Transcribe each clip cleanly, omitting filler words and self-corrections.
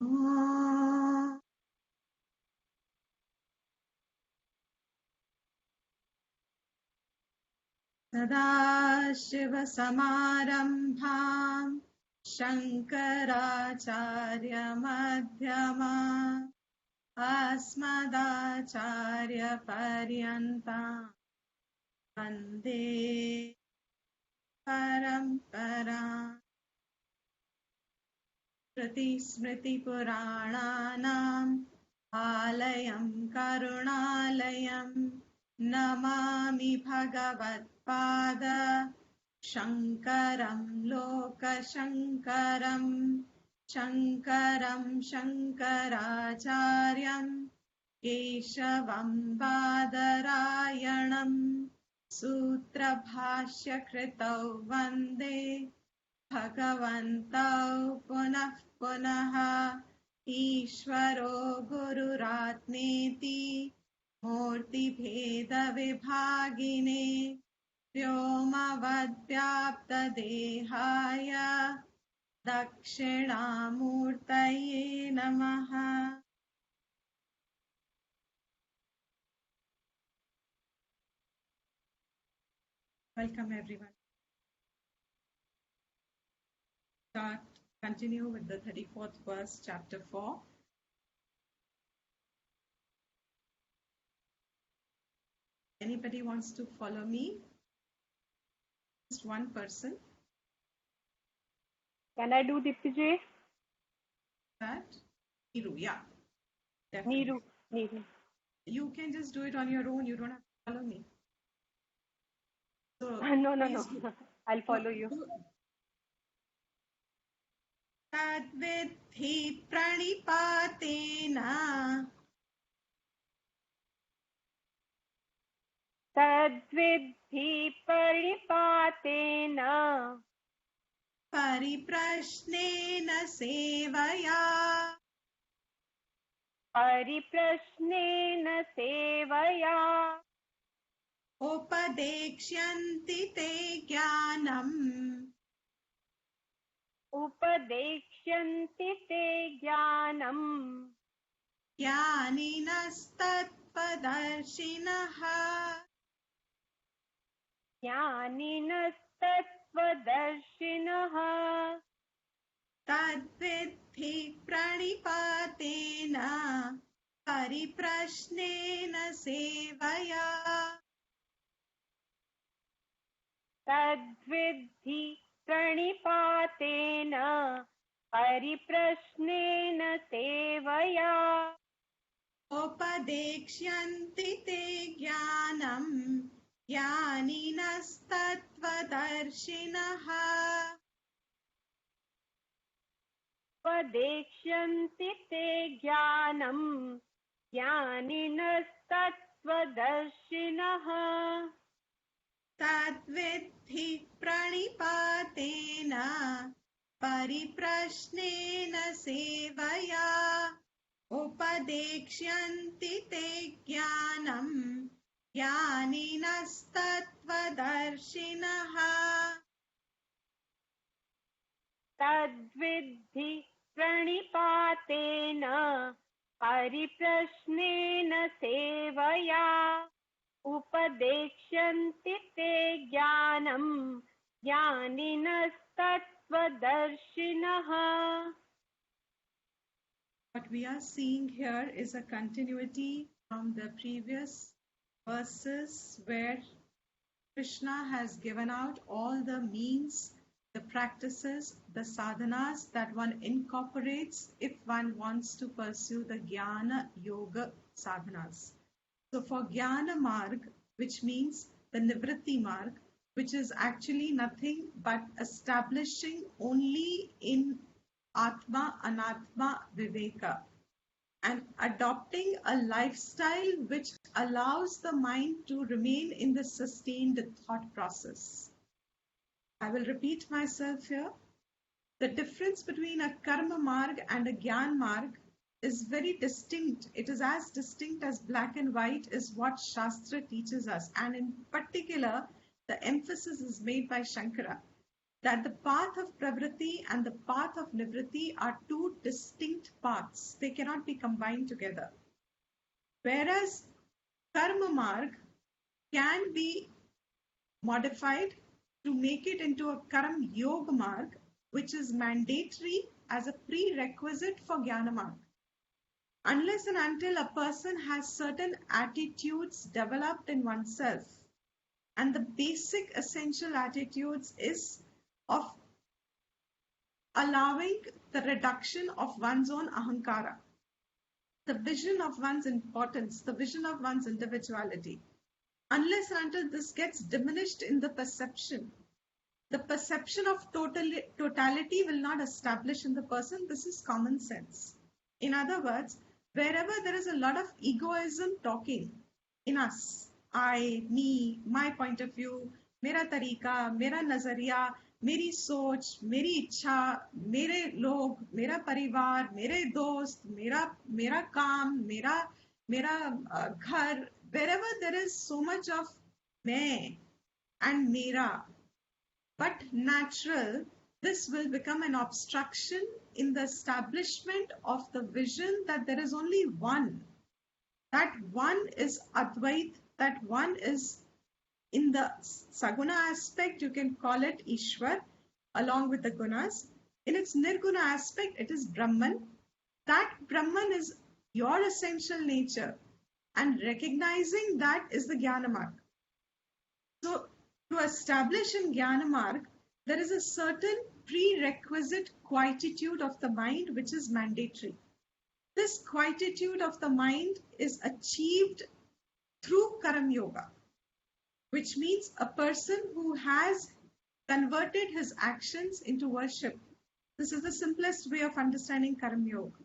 ॐ सदाशिवसमारम्भाम् शङ्कराचार्यमध्यमाम् अस्मदाचार्यपर्यन्ताम् वन्दे परम्पराम्। श्रुतिस्मृतिपुराणानाम् आलयं करुणालयं नमामि भगवत्पाद शङ्करं लोकशङ्करं शङ्करं शङ्कराचार्यं केशवं बादरायणं सूत्रभाष्यकृतौ वन्दे भगवन्तौ पुनः पुनः ईश्वरो गुरुरात्मेति मूर्तिभेदविभागिने व्योमवद्व्याप्तदेहाय दक्षिणामूर्तये नमः। Welcome everyone. Continue with the 34th verse, chapter 4. Anybody wants to follow me? Just one person. Can I do Dipti? That? Niru, yeah. Definitely. Niru. You can just do it on your own. You don't have to follow me. So No. I'll follow you. तद्विद्धि प्रणिपातेन परिप्रश्नेन सेवया उपदेक्ष्यन्ति ते ज्ञानम् ज्ञानिनस्तत्त्वदर्शिनः तद्विद्धि प्रणिपातेन परिप्रश्नेन सेवया उपदेक्ष्यन्ति ते ज्ञानम् ज्ञानिनस्तत्त्वदर्शिनः तद्विद्धि प्रणिपातेन परिप्रश्नेन सेवया उपदेक्ष्यन्ति ते ज्ञानम् ज्ञानिनस्तत्त्वदर्शिनः तद्विद्धि प्रणिपातेन परिप्रश्नेन सेवया उपदेक्ष्यन्ति ते ज्ञानम् ज्ञानिनस्तत्त्वदर्शिनः. What we are seeing here is a continuity from the previous verses where Krishna has given out all the means, the practices, the sadhanas that one incorporates if one wants to pursue the Jnana Yoga sadhanas. So for Jnana Marg, which means the Nivritti Marg, which is actually nothing but establishing only in Atma Anatma Viveka and adopting a lifestyle which allows the mind to remain in the sustained thought process. I will repeat myself here. The difference between a Karma Marg and a Gyan Marg is very distinct. It is as distinct as black and white is what Shastra teaches us. And in particular, the emphasis is made by Shankara that the path of pravritti and the path of nivritti are two distinct paths. They cannot be combined together. Whereas karma marg can be modified to make it into a karma yoga marg, which is mandatory as a prerequisite for jnana marg. Unless and until a person has certain attitudes developed in oneself, and the basic essential attitudes is of allowing the reduction of one's own ahankara, the vision of one's importance, the vision of one's individuality. Unless and until this gets diminished in the perception of totality will not establish in the person. This is common sense. In other words, wherever there is a lot of egoism talking in us, I, me, my point of view, मेरा तरीका, मेरा नजरिया, मेरी सोच, मेरी इच्छा, मेरे लोग, मेरा परिवार, मेरे दोस्त, मेरा काम, मेरा घर, wherever there is so much of मैं and मेरा, but natural, this will become an obstruction in the establishment of the vision that there is only one. That one is Advait, that one is in the Saguna aspect, you can call it Ishwar along with the gunas. In its Nirguna aspect, it is Brahman. That Brahman is your essential nature, and recognizing that is the Jnana Marg. So, to establish in Jnana Marg, there is a certain prerequisite quietude of the mind which is mandatory. This quietude of the mind is achieved through Karam Yoga, which means a person who has converted his actions into worship. This is the simplest way of understanding Karam Yoga.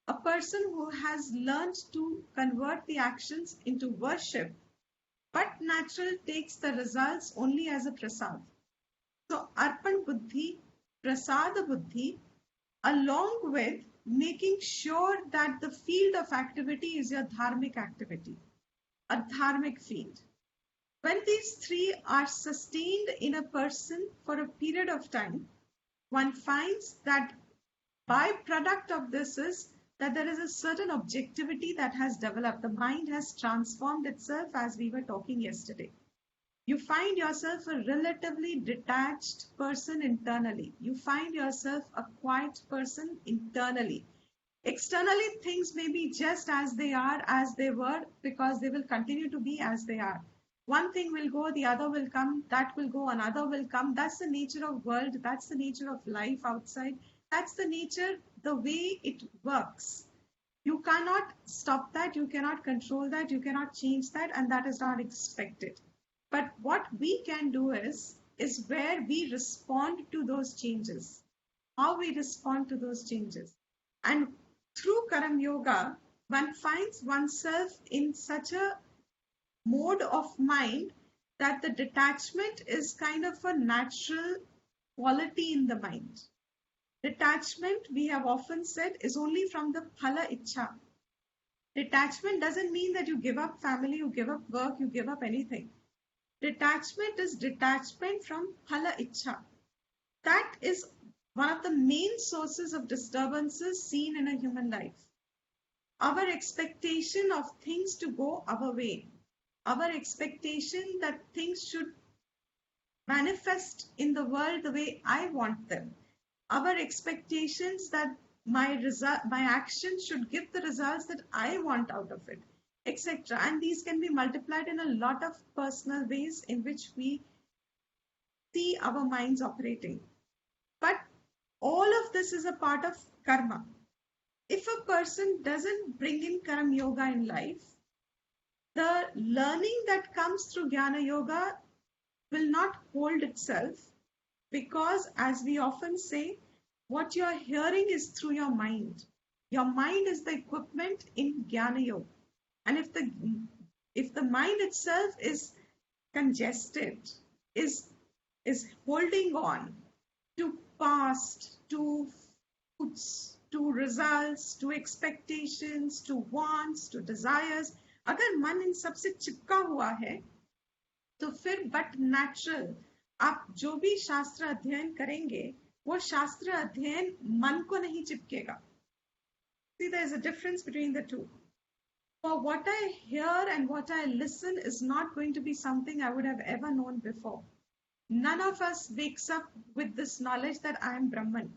A person who has learned to convert the actions into worship, but natural takes the results only as a prasad. So Arpan Buddhi, Prasada Buddhi, along with making sure that the field of activity is your dharmic activity, a dharmic field. When these three are sustained in a person for a period of time, one finds that byproduct of this is that there is a certain objectivity that has developed. The mind has transformed itself, as we were talking yesterday. You find yourself a relatively detached person internally. You find yourself a quiet person internally. Externally, things may be just as they are, as they were, because they will continue to be as they are. One thing will go, the other will come, that will go, another will come. That's the nature of world. That's the nature of life outside. That's the nature, the way it works. You cannot stop that. You cannot control that. You cannot change that. And that is not expected. But what we can do is where we respond to those changes. How we respond to those changes. And through Karam Yoga, one finds oneself in such a mode of mind that the detachment is kind of a natural quality in the mind. Detachment, we have often said, is only from the phala ichha. Detachment doesn't mean that you give up family, you give up work, you give up anything. Detachment is detachment from phala ichha. That is one of the main sources of disturbances seen in a human life. Our expectation of things to go our way. Our expectation that things should manifest in the world the way I want them. Our expectations that my actions should give the results that I want out of it, etc. And these can be multiplied in a lot of personal ways in which we see our minds operating. But all of this is a part of karma. If a person doesn't bring in Karam Yoga in life, the learning that comes through Jnana Yoga will not hold itself, because, as we often say, what you are hearing is through your mind. Your mind is the equipment in Jnana Yoga. And if the mind itself is congested, is holding on to past, to foods, to results, to expectations, to wants, to desires, अगर मन इन सब से चिपका हुआ है, तो फिर but natural आप जो भी शास्त्र अध्ययन करेंगे वो शास्त्र अध्ययन मन को नहीं चिपकेगा. See, there is a difference between the two. For what I hear and what I listen is not going to be something I would have ever known before. None of us wakes up with this knowledge that I am Brahman.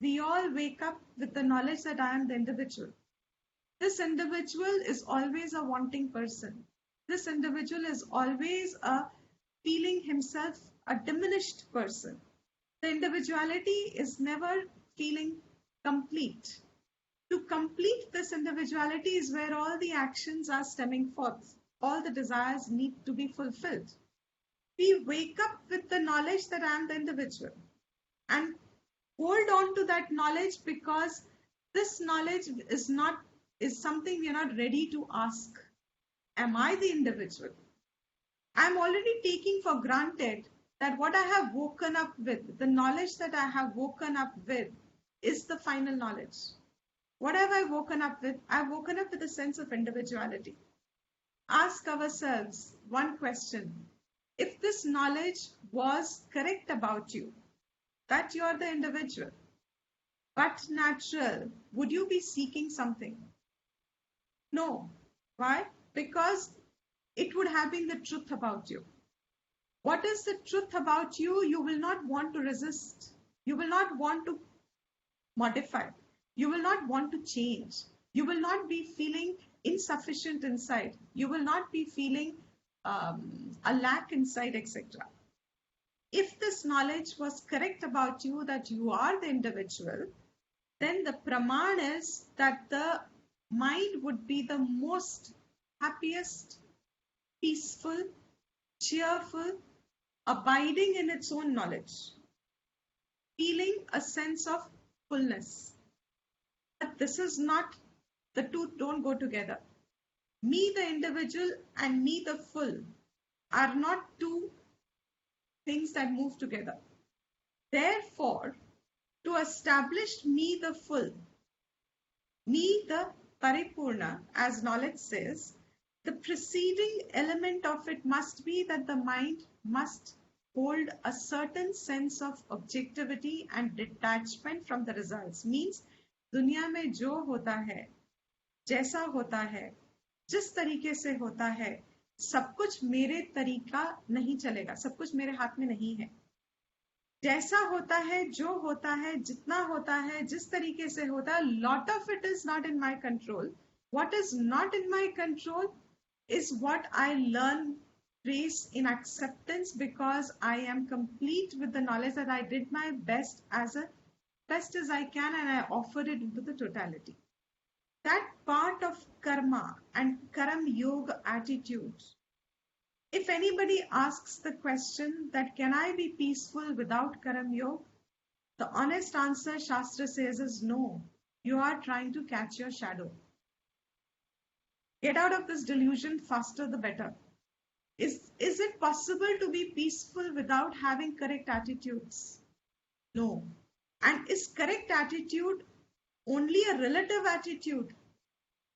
We all wake up with the knowledge that I am the individual. This individual is always a wanting person. This individual is always a feeling himself a diminished person. The individuality is never feeling complete. To complete this individuality is where all the actions are stemming forth. All the desires need to be fulfilled. We wake up with the knowledge that I am the individual and hold on to that knowledge because this knowledge is something we are not ready to ask. Am I the individual? I'm already taking for granted that what I have woken up with, the knowledge that I have woken up with, is the final knowledge. What have I woken up with? I've woken up with a sense of individuality. Ask ourselves one question. If this knowledge was correct about you, that you are the individual, but natural, would you be seeking something? No. Why? Because it would have been the truth about you. What is the truth about you? You will not want to resist. You will not want to modify. You will not want to change. You will not be feeling insufficient inside. You will not be feeling a lack inside, etc. If this knowledge was correct about you, that you are the individual, then the praman is that the mind would be the most happiest, peaceful, cheerful, abiding in its own knowledge, feeling a sense of fullness. But this is not, the two don't go together. Me, the individual, and me, the full, are not two things that move together. Therefore, to establish me, the full, me, the paripurna, as knowledge says, the preceding element of it must be that the mind must hold a certain sense of objectivity and detachment from the results. Means, दुनिया में जो होता है, जैसा होता है, जिस तरीके से होता है, सब कुछ मेरे तरीका नहीं चलेगा, सब कुछ मेरे हाथ में नहीं है. जैसा होता है, जो होता है, जितना होता है, जिस तरीके से होता है, lot of it is not in my control. What is not in my control is what I learn, trace in acceptance, because I am complete with the knowledge that I did my best as I can, and I offered it into the totality. That part of karma and karam yoga attitude. If anybody asks the question that can I be peaceful without karam yoga, the honest answer Shastra says is no. You are trying to catch your shadow. Get out of this delusion faster the better. Is it possible to be peaceful without having correct attitudes? No. And is correct attitude only a relative attitude?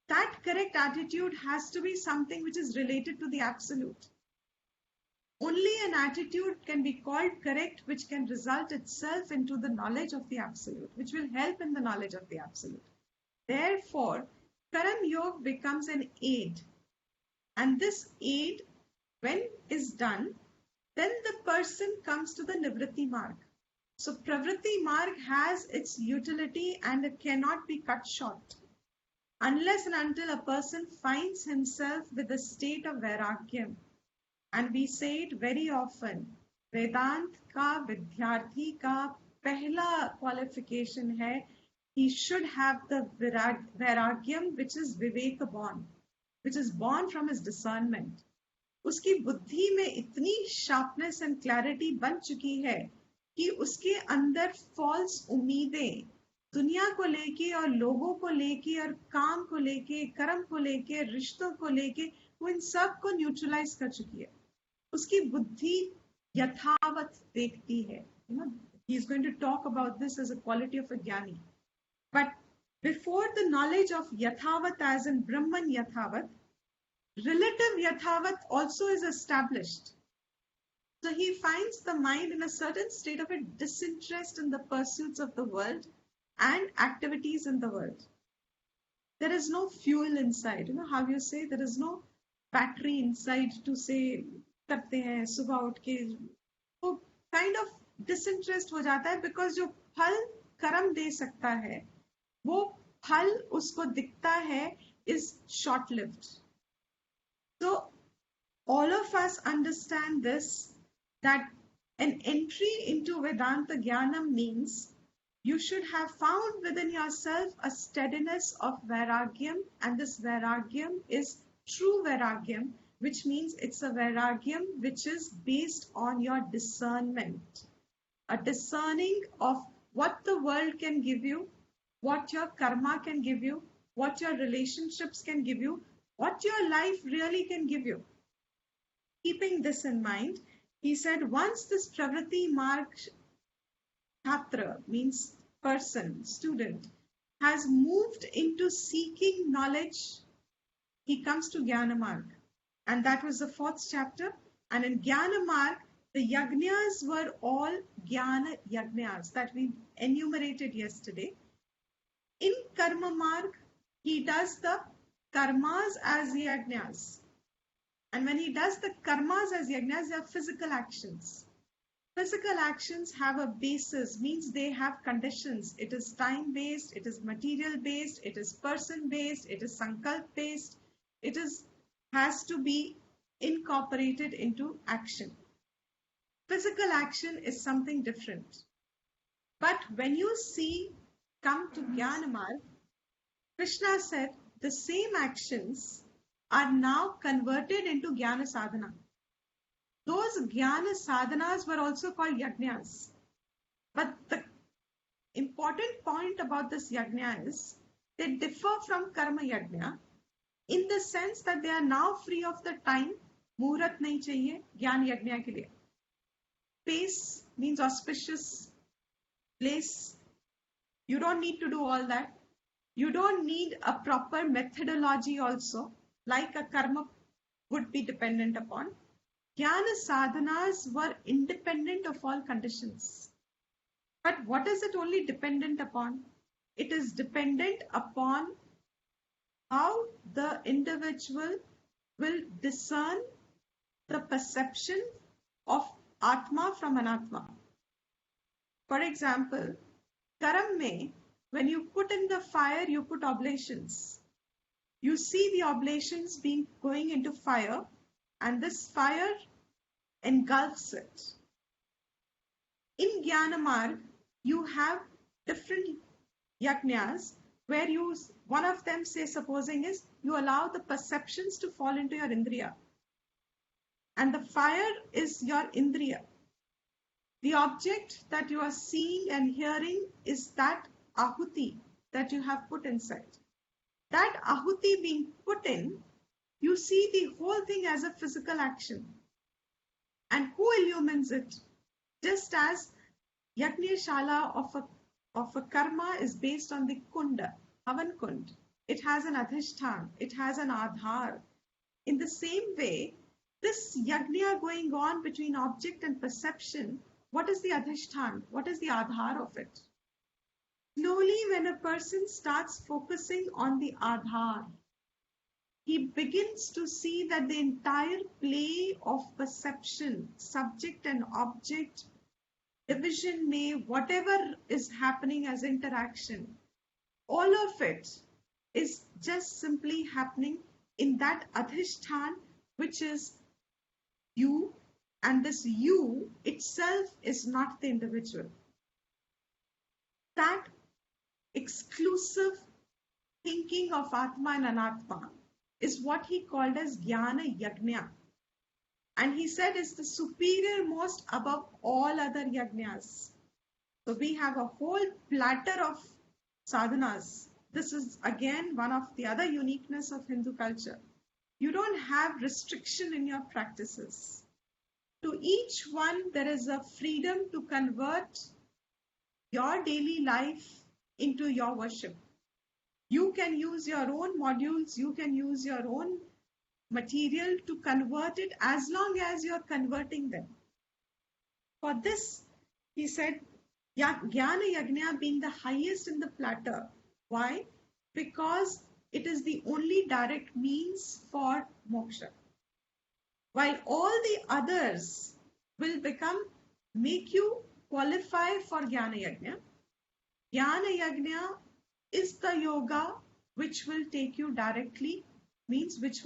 That correct attitude has to be something which is related to the absolute. Only an attitude can be called correct which can result itself into the knowledge of the absolute, which will help in the knowledge of the absolute. Therefore, Karam Yoga becomes an aid. And this aid, when is done, then the person comes to the Nivritti Marg. So Pravritti Marg has its utility and it cannot be cut short. Unless and until a person finds himself with a state of Vairagyam. And we say it very often, Vedant ka vidyarthi ka pehla qualification hai, he should have the Vairagyam which is Viveka born, which is born from his discernment. उसकी बुद्धि में इतनी sharpness and clarity बन चुकी है कि उसके अंदर false उम्मीदें दुनिया को लेके और लोगों को लेके और काम को लेके, कर्म को लेके, रिश्तों को लेके, वो इन सब को न्यूट्रलाइज कर चुकी है. उसकी बुद्धि यथावत देखती है. He is going to talk about this as a quality of a jnani. But before the knowledge of yathavat as in Brahman yathavat, relative yathavat also is established. So he finds the mind in a certain state of a disinterest in the pursuits of the world and activities in the world. There is no fuel inside. You know how you say there is no battery inside to say करते हैं सुबह उठ के वो kind of disinterest हो जाता है because जो फल कर्म दे सकता है वो फल उसको दिखता है is short lived. So all of us understand this, that an entry into Vedanta Jnanam means you should have found within yourself a steadiness of vairagyam, and this vairagyam is true vairagyam, which means it's a vairagyam which is based on your discernment, a discerning of what the world can give you, what your karma can give you, what your relationships can give you, what your life really can give you. Keeping this in mind, he said, once this Pravritti Marg Chhatra, means person, student, has moved into seeking knowledge, he comes to Jnana Marg. And that was the 4th chapter. And in Jnana Marg, the yajnas were all Jnana yajnas that we enumerated yesterday. In Karma Marg, he does the karmas as yajnas. And when he does the karmas as yajnas, they are physical actions. Physical actions have a basis, means they have conditions. It is time-based, it is material-based, it is person-based, it is sankalp-based. It has to be incorporated into action. Physical action is something different. But when you come to Jnana Marg, Krishna said the same actions are now converted into Jnana Sadhana. Those Jnana Sadhanas were also called Yajnas. But the important point about this Yajna is they differ from Karma Yajna in the sense that they are now free of the time. Muhurat nahi chahiye Jnana Yajna ke liye. Space means auspicious place. You don't need to do all that. You don't need a proper methodology also, like a karma would be dependent upon. Jnana sadhanas were independent of all conditions. But what is it only dependent upon? It is dependent upon how the individual will discern the perception of Atma from Anatma. For example, Karam mein, when you put in the fire, you put oblations. You see the oblations going into fire, and this fire engulfs it. In Jnana Marg, you have different yajnas where one of them, say, supposing is you allow the perceptions to fall into your indriya. And the fire is your indriya. The object that you are seeing and hearing is that ahuti that you have put inside. That ahuti being put in, you see the whole thing as a physical action. And who illumines it? Just as Yajna Shala of a karma is based on the kunda, Havan Kund. It has an adhishthan, it has an adhar. In the same way, this yajna going on between object and perception, what is the adhishthan? What is the adhar of it? Slowly, when a person starts focusing on the adhar, he begins to see that the entire play of perception, subject and object, division may, whatever is happening as interaction, all of it is just simply happening in that adhishthan, which is you, and this you itself is not the individual. That exclusive thinking of Atma and Anatma is what he called as Jnana Yajna. And he said is the superior most above all other yajnas. So we have a whole platter of sadhanas. This is again one of the other uniqueness of Hindu culture. You don't have restriction in your practices. To each one, there is a freedom to convert your daily life into your worship. You can use your own modules, you can use your own material to convert it as long as you're converting them. For this, he said, Jnana Yajna being the highest in the platter. Why? Because it is the only direct means for moksha. While all the others will make you qualify for Jnana Yajna. Jnana Yajna is the yoga which will take you directly, means which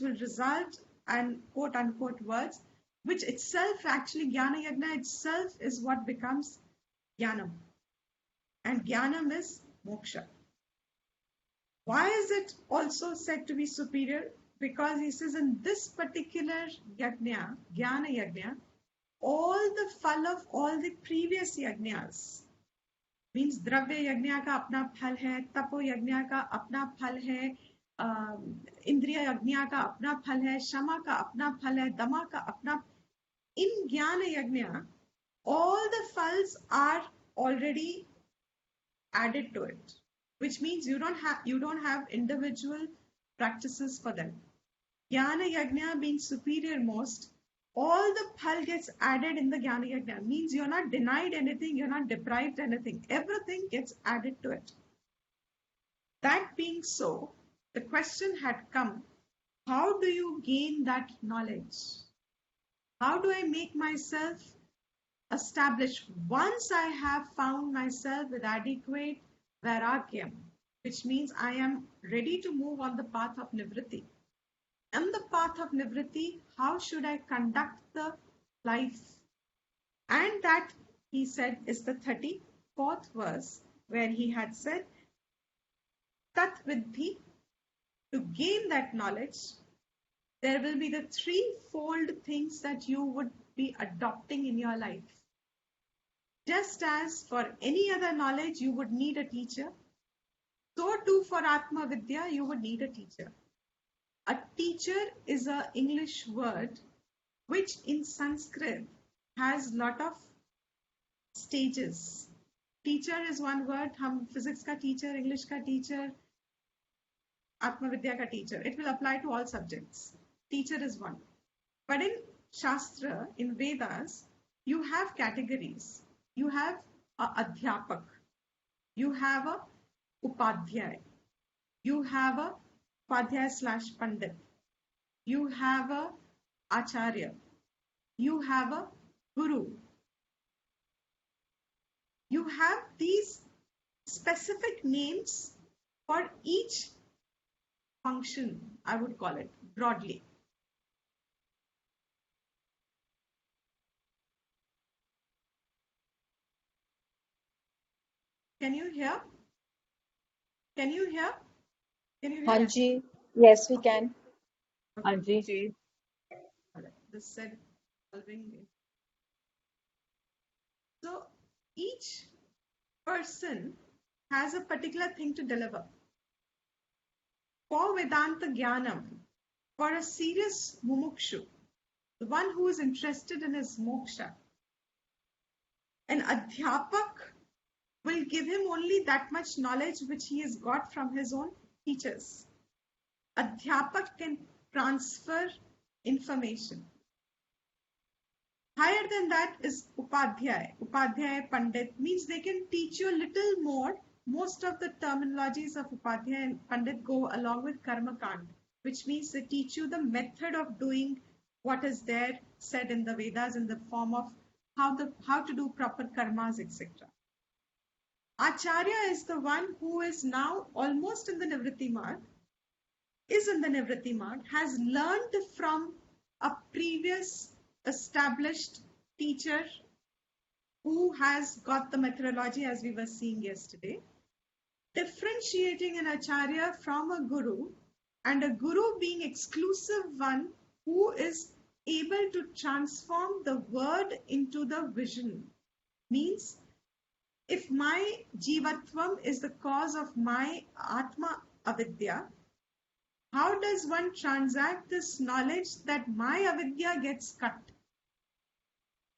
will result, and quote unquote words, which itself actually Jnana Yajna itself is what becomes Jnanam. And Jnanam is moksha. Why is it also said to be superior? Because he says in this particular yajna, Jnana Yajna, all the phal of all the previous yajnas, means द्रव्य यज्ञ का अपना फल है, तपो यज्ञ का अपना फल है, इंद्रिय यज्ञ का अपना फल है, क्षमा का अपना फल है, दमा का अपना. In Jnana Yajna, all the phals are already added to it, which means you don't have individual practices for them. Jnana Yajna being superior most, all the phal gets added in the Jnana Yajna, means you're not denied anything, you're not deprived anything, everything gets added to it. That being so, the question had come, how do you gain that knowledge? How do I make myself established? Once I have found myself with adequate vairagyam, which means I am ready to move on the path of nivritti. On the path of nivritti, how should I conduct the life? And that, he said, is the 34th verse, where he had said, Tat Vidhi, to gain that knowledge, there will be the threefold things that you would be adopting in your life. Just as for any other knowledge, you would need a teacher, so too for Atma Vidya, you would need a teacher. A teacher is an English word which in Sanskrit has lot of stages. Teacher is one word. Hum physics ka teacher, English ka teacher, Atma Vidya ka teacher. It will apply to all subjects. Teacher is one. But in Shastra, in Vedas, you have categories. You have a Adhyapak. You have a Upadhyay. You have a Upadhyay / Pandit. You have a Acharya. You have a Guru. You have these specific names for each function, I would call it broadly. Can you hear? Can you hear? Can you hear? Hanji, yes, we can. Hanji. This said solving. So each person has a particular thing to deliver. For Vedanta Jnanam, for a serious mumukshu, the one who is interested in his moksha, an adhyapak will give him only that much knowledge which he has got from his own teachers. Adhyapak can transfer information. Higher than that is Upadhyay. Upadhyay, Pandit means they can teach you a little more. Most of the terminologies of Upadhyay and Pandit go along with Karma Kand, which means they teach you the method of doing what is there said in the Vedas in the form of how to do proper karmas, etc. Acharya is the one who is now almost in the Nivritti Marg, has learned from a previous established teacher who has got the methodology as we were seeing yesterday, differentiating an Acharya from a Guru, and a Guru being exclusive one who is able to transform the word into the vision. Means, if my Jivatvam is the cause of my Atma Avidya, how does one transact this knowledge that my Avidya gets cut?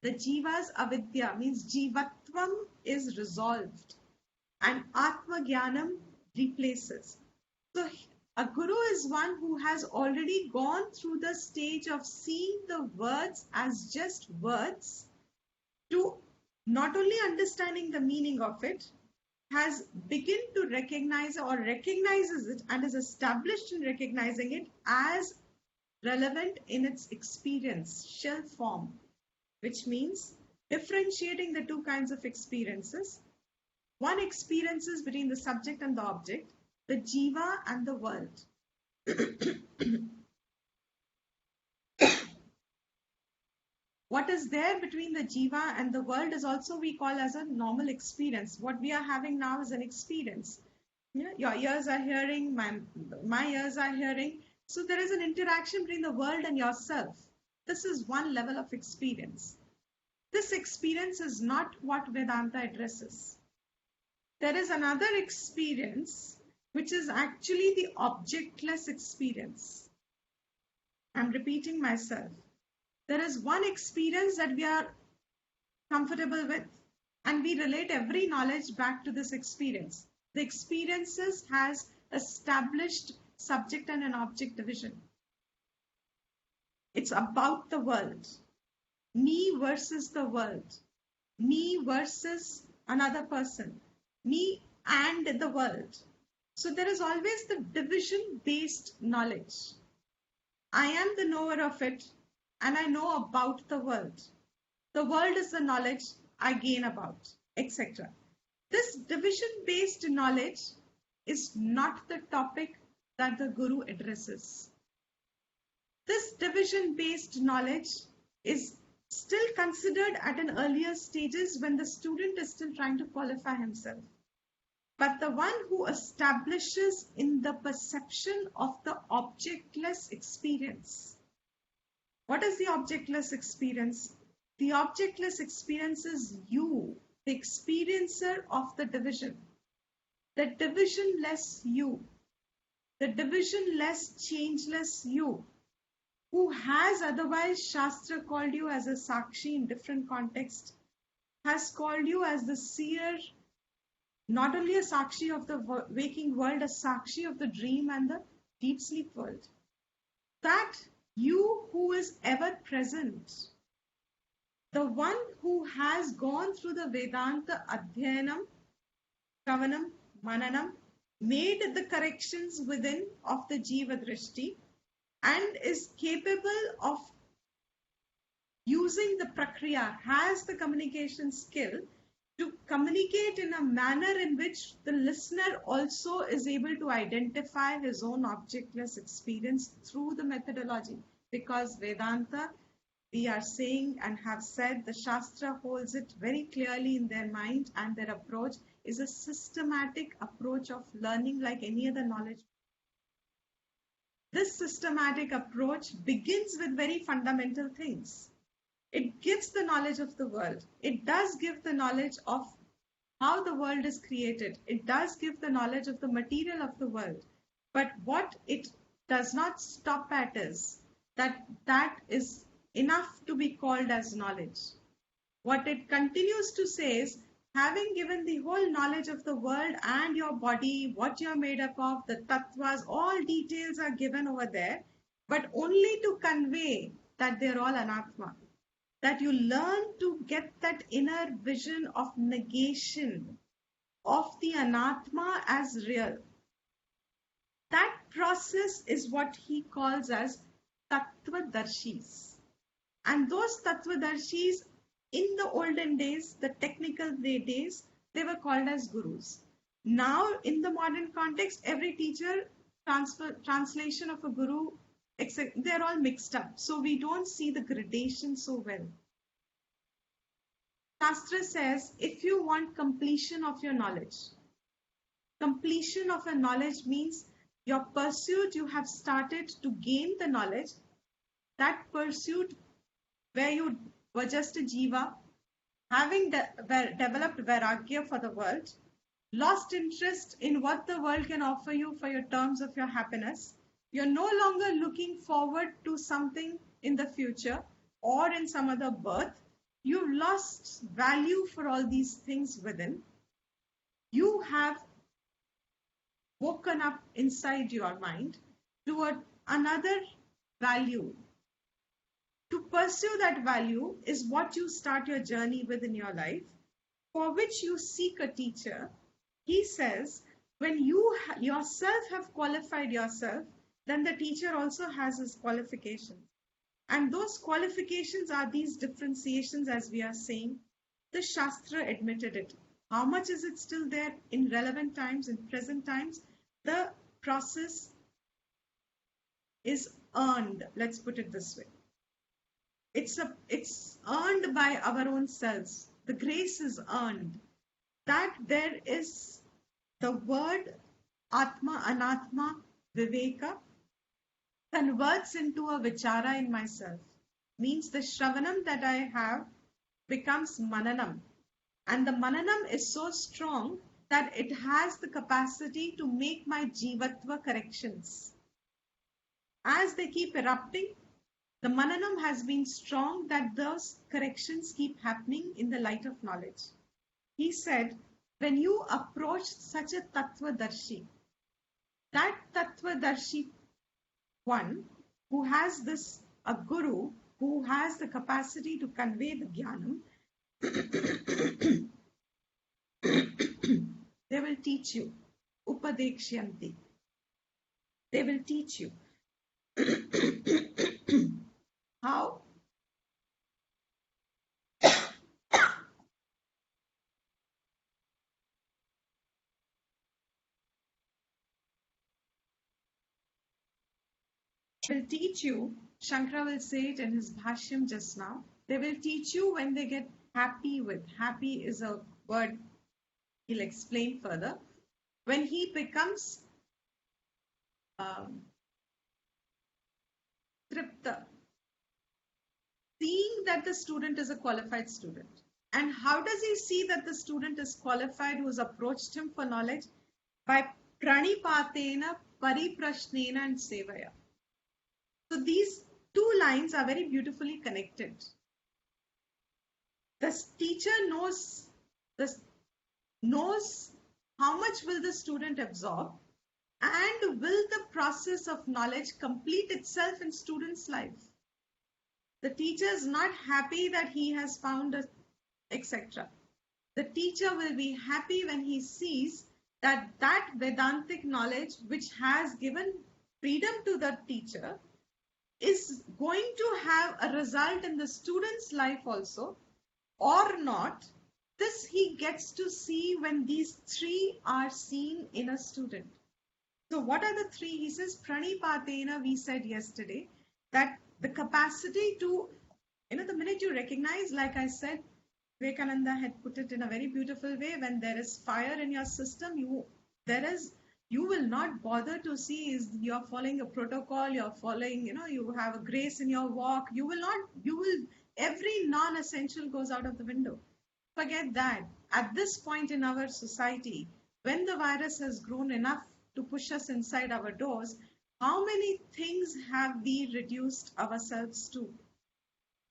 The Jiva's Avidya means Jivatvam is resolved and Atma Jnanam replaces. So a Guru is one who has already gone through the stage of seeing the words as just words to not only understanding the meaning of it, has begun to recognize or recognizes it and is established in recognizing it as relevant in its experiential form, which means differentiating the two kinds of experiences. One experiences between the subject and the object, the jiva and the world. What is there between the jiva and the world is also we call as a normal experience. What we are having now is an experience. Yeah, your ears are hearing, my ears are hearing. So there is an interaction between the world and yourself. This is one level of experience. This experience is not what Vedanta addresses. There is another experience which is actually the objectless experience. I'm repeating myself. There is one experience that we are comfortable with, and we relate every knowledge back to this experience. The experiences has established subject and an object division. It's about the world. Me versus the world. Me versus another person. Me and the world. So there is always the division-based knowledge. I am the knower of it, and I know about the world. The world is the knowledge I gain about, etc. This division-based knowledge is not the topic that the Guru addresses. This division-based knowledge is still considered at an earlier stages when the student is still trying to qualify himself. But the one who establishes in the perception of the objectless experience. What is the objectless experience? The objectless experience is you, the experiencer of the division. The divisionless you. The divisionless, changeless you. Who has otherwise Shastra called you as a Sakshi in different contexts, has called you as the seer, not only a Sakshi of the waking world, a Sakshi of the dream and the deep sleep world. That you who is ever present, the one who has gone through the Vedanta Adhyanam, Kavanam, Mananam, made the corrections within of the Jiva Drishti, and is capable of using the prakriya, has the communication skill to communicate in a manner in which the listener also is able to identify his own objectless experience through the methodology. Because Vedanta, we are saying and have said, the Shastra holds it very clearly in their mind, and their approach is a systematic approach of learning like any other knowledge. This systematic approach begins with very fundamental things. It gives the knowledge of the world. It does give the knowledge of how the world is created. It does give the knowledge of the material of the world. But what it does not stop at is that is enough to be called as knowledge. What it continues to say is, having given the whole knowledge of the world and your body, what you're made up of, the tattvas, all details are given over there, but only to convey that they're all anatma. That you learn to get that inner vision of negation of the anatma as real. That process is what he calls as tattvadarshis. And those tattvadarshis, in the olden days, the technical days, they were called as gurus. Now, in the modern context, every teacher, translation of a guru, they're all mixed up. So we don't see the gradation so well. Shastra says, if you want completion of your knowledge, completion of a knowledge means your pursuit, you have started to gain the knowledge. That pursuit where you were just a jiva, having developed vairagya for the world, lost interest in what the world can offer you for your terms of your happiness. You're no longer looking forward to something in the future or in some other birth. You've lost value for all these things within. You have woken up inside your mind to another value. To pursue that value is what you start your journey with in your life, for which you seek a teacher. He says, when you yourself have qualified yourself, then the teacher also has his qualifications. And those qualifications are these differentiations, as we are saying. The Shastra admitted it. How much is it still there in relevant times, in present times? The process is earned. Let's put it this way. It's earned by our own selves. The grace is earned. That there is the word Atma, Anatma, Viveka converts into a vichara in myself. Means the Shravanam that I have becomes Mananam. And the Mananam is so strong that it has the capacity to make my Jivatva corrections. As they keep erupting, the Mananam has been strong that those corrections keep happening in the light of knowledge. He said, when you approach such a Tattvadarshi, that Tattvadarshi one who has this, a guru who has the capacity to convey the Jnanam, they will teach you. Upadekshyanti. They will teach you. How? Will teach you, Shankara will say it in his Bhashyam just now, they will teach you when they get happy with. Happy is a word he'll explain further. When he becomes Tripta, seeing that the student is a qualified student. And how does he see that the student is qualified who has approached him for knowledge? By pranipatena, pariprashnena and sevaya. So these two lines are very beautifully connected. The teacher knows how much will the student absorb, and will the process of knowledge complete itself in student's life. The teacher is not happy that he has found a etc. The teacher will be happy when he sees that that Vedantic knowledge which has given freedom to the teacher is going to have a result in the student's life also or not. This he gets to see when these three are seen in a student. So what are the three? He says pranipatena, we said yesterday, that the capacity to, the minute you recognize, like I said, Vivekananda had put it in a very beautiful way, when there is fire in your system, you will not bother to see is you're following a protocol, you're following, you have a grace in your walk. Every non-essential goes out of the window. Forget that. At this point in our society, when the virus has grown enough to push us inside our doors, how many things have we reduced ourselves to?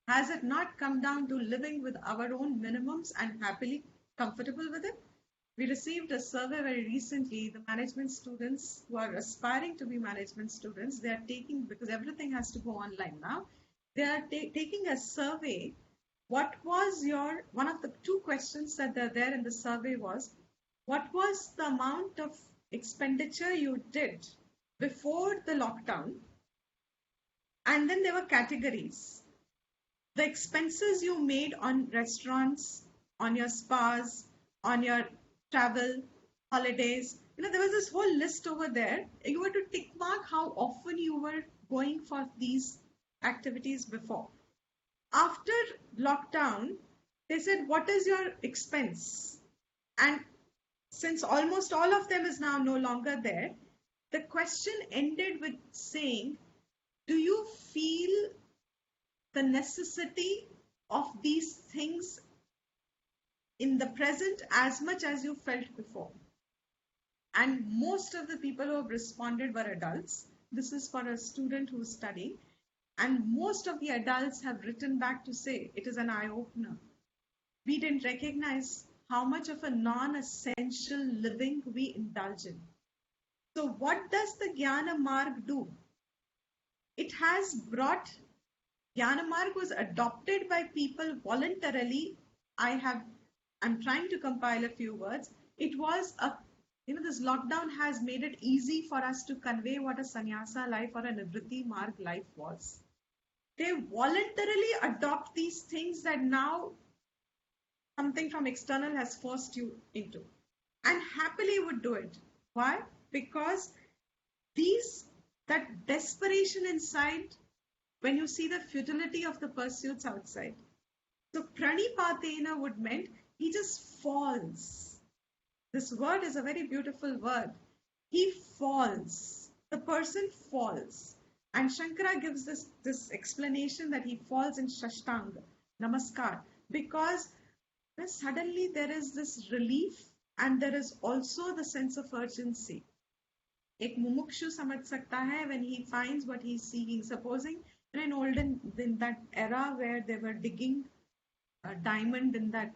Has it not come down to living with our own minimums and happily comfortable with it? We received a survey very recently. The management students who are aspiring to be management students, they are taking, because everything has to go online now, they are taking a survey. What was one of the two questions that are there in the survey was, what was the amount of expenditure you did before the lockdown? And then there were categories. The expenses you made on restaurants, on your spas, on your travel, holidays. There was this whole list over there. You were to tick mark how often you were going for these activities before. After lockdown, they said, what is your expense? And since almost all of them is now no longer there, the question ended with saying, do you feel the necessity of these things in the present as much as you felt before? And most of the people who have responded were adults. This is for a student who's studying. And most of the adults have written back to say it is an eye-opener. We didn't recognize how much of a non-essential living we indulge in. So what does the Jnana Marg do? It has brought Jnanamarg was adopted by people voluntarily. I'm trying to compile a few words. It was this lockdown has made it easy for us to convey what a sannyasa life or a nivritti marg life was. They voluntarily adopt these things that now something from external has forced you into, and happily would do it. Why? Because that desperation inside, when you see the futility of the pursuits outside. So pranipatena would meant he just falls. This word is a very beautiful word. He falls. The person falls. And Shankara gives this explanation that he falls in Shashtanga, Namaskar, because suddenly there is this relief and there is also the sense of urgency. एक मुमुक्षु समझ सकता है when he finds what he's seeking. Supposing in that era where they were digging a diamond in that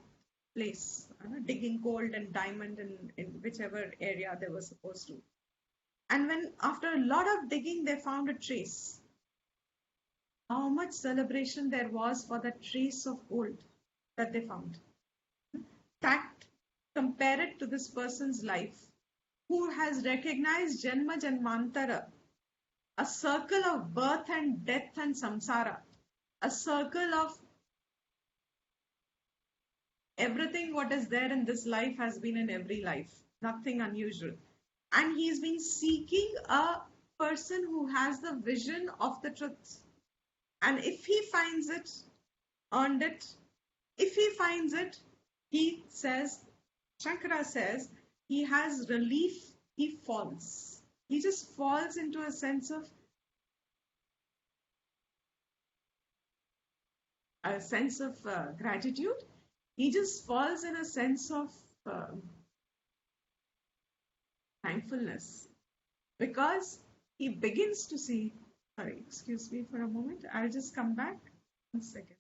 place, digging gold and diamond in whichever area they were supposed to. And when after a lot of digging they found a trace, how much celebration there was for the trace of gold that they found. That, compare it to this person's life, who has recognized Janma Janmantara, a circle of birth and death and samsara, a circle of everything what is there in this life has been in every life, nothing unusual. And he's been seeking a person who has the vision of the truth. And if he finds it, earned it, if he finds it, he says, Shankara says, he has relief, he falls. He just falls into a sense of gratitude. He just falls in a sense of thankfulness, because he begins to see. Sorry, excuse me for a moment. I'll just come back. 1 second.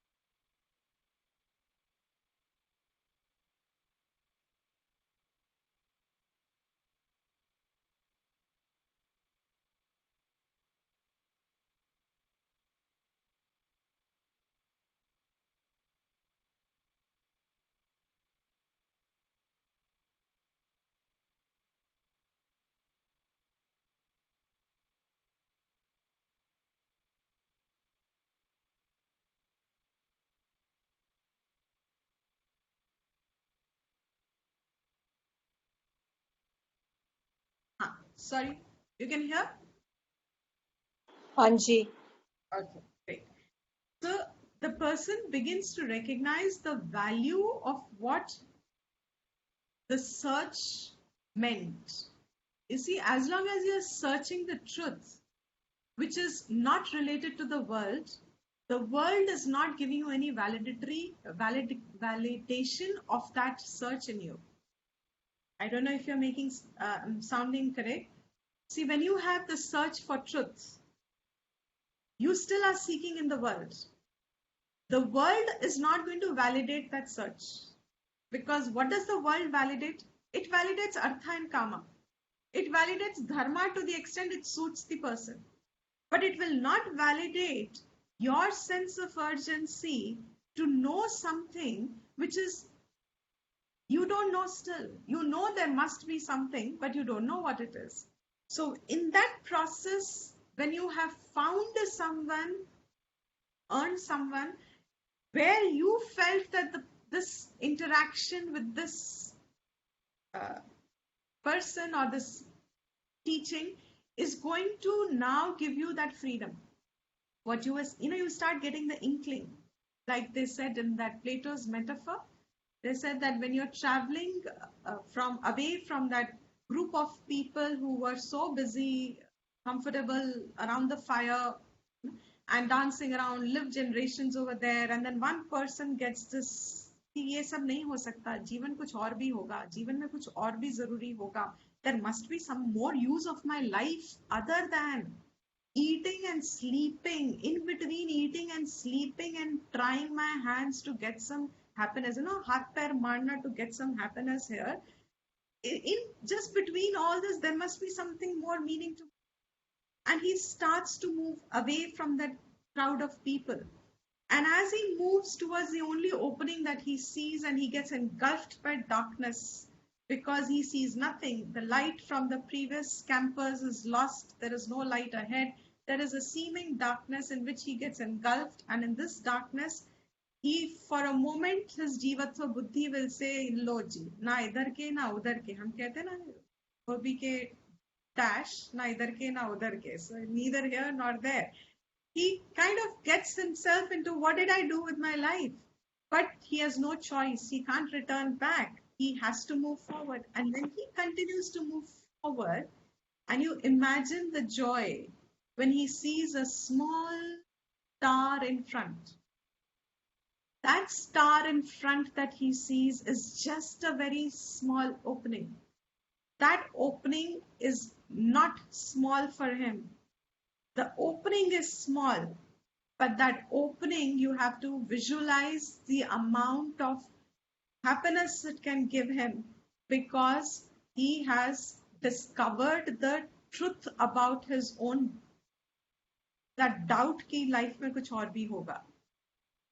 Sorry, you can hear? Anji. Okay, great. So the person begins to recognize the value of what the search meant. You see, as long as you're searching the truth, which is not related to the world is not giving you any validation of that search in you. I don't know if you're making sounding correct. See, when you have the search for truth, you still are seeking in the world. The world is not going to validate that search, because what does the world validate? It validates artha and kama. It validates dharma to the extent it suits the person. But it will not validate your sense of urgency to know something which is you don't know still. You know there must be something, but you don't know what it is. So in that process, when you have found someone, earned someone, where you felt that this interaction with this person or this teaching is going to now give you that freedom. What you start getting the inkling. Like they said in that Plato's metaphor, they said that when you're traveling away from that group of people who were so busy, comfortable around the fire and dancing around, live generations over there, and then one person gets this, ये सब नहीं हो सकता, जीवन कुछ और भी होगा, जीवन में कुछ और भी जरूरी होगा. There must be some more use of my life other than eating and sleeping, in between eating and sleeping and trying my hands to get some happiness, haath pair marna to get some happiness here. In just between all this, there must be something more meaning to. And he starts to move away from that crowd of people. And as he moves towards the only opening that he sees, and he gets engulfed by darkness because he sees nothing. The light from the previous campus is lost. There is no light ahead. There is a seeming darkness in which he gets engulfed. And in this darkness, he, for a moment, his jivatva buddhi will say, लो जी, ना इधर के ना उधर के. हम कहते हैं ना, गोभी के dash, ना इधर के ना उधर के. So neither here nor there. He kind of gets himself into, what did I do with my life? But he has no choice. He can't return back. He has to move forward. And when he continues to move forward, and you imagine the joy when he sees a small star in front. That star in front that he sees is just a very small opening. That opening is not small for him. The opening is small, but that opening, you have to visualize the amount of happiness it can give him, because he has discovered the truth about his own, that doubt ki life mein kuch aur bhi hoga.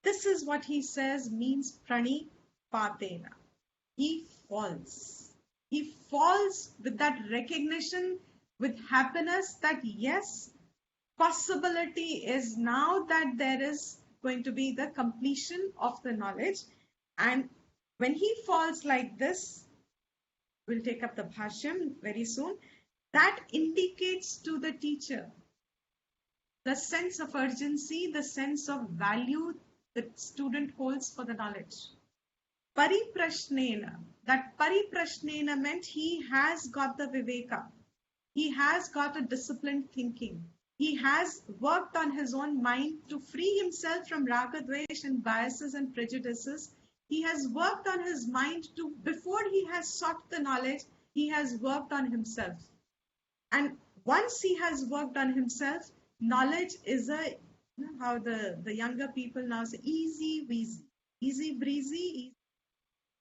This is what he says means pranipatena. He falls. He falls with that recognition, with happiness that yes, possibility is now that there is going to be the completion of the knowledge. And when he falls like this, we'll take up the bhashyam very soon, that indicates to the teacher the sense of urgency, the sense of value the student holds for the knowledge. Pariprashnena, that pariprashnena meant he has got the viveka. He has got a disciplined thinking. He has worked on his own mind to free himself from raga, dvesh and biases and prejudices. He has worked on his mind to, before he has sought the knowledge, he has worked on himself. And once he has worked on himself, knowledge is a, how the younger people now say, easy weasy, easy breezy, easy,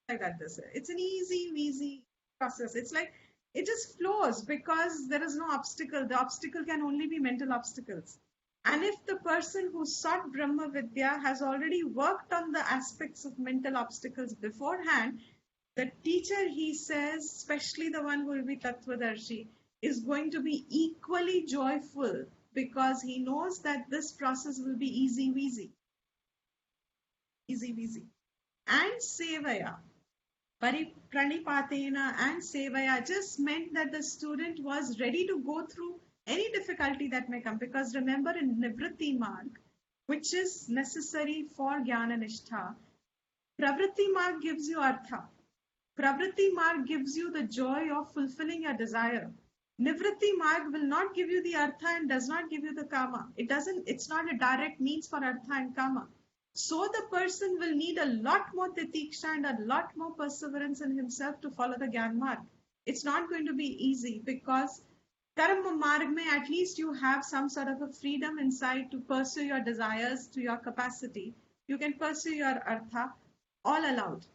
like that. It's an easy weasy process. It's like, it just flows because there is no obstacle. The obstacle can only be mental obstacles. And if the person who sought Brahma Vidya has already worked on the aspects of mental obstacles beforehand, the teacher, he says, especially the one who will be Tattvadarshi, is going to be equally joyful because he knows that this process will be easy weasy. Easy weasy. And Sevaya. Pranipatena and Sevaya just meant that the student was ready to go through any difficulty that may come. Because remember, in Nivritti Marg, which is necessary for Jnana Nishtha, Pravritti Marg gives you Artha. Pravritti Marg gives you the joy of fulfilling your desire. Nivritti Marg will not give you the Artha and does not give you the Kama. It's not a direct means for Artha and Kama. So the person will need a lot more titiksha and a lot more perseverance in himself to follow the Gyan Marg. It's not going to be easy because Karma Marg mein at least you have some sort of a freedom inside to pursue your desires to your capacity. You can pursue your Artha, all allowed.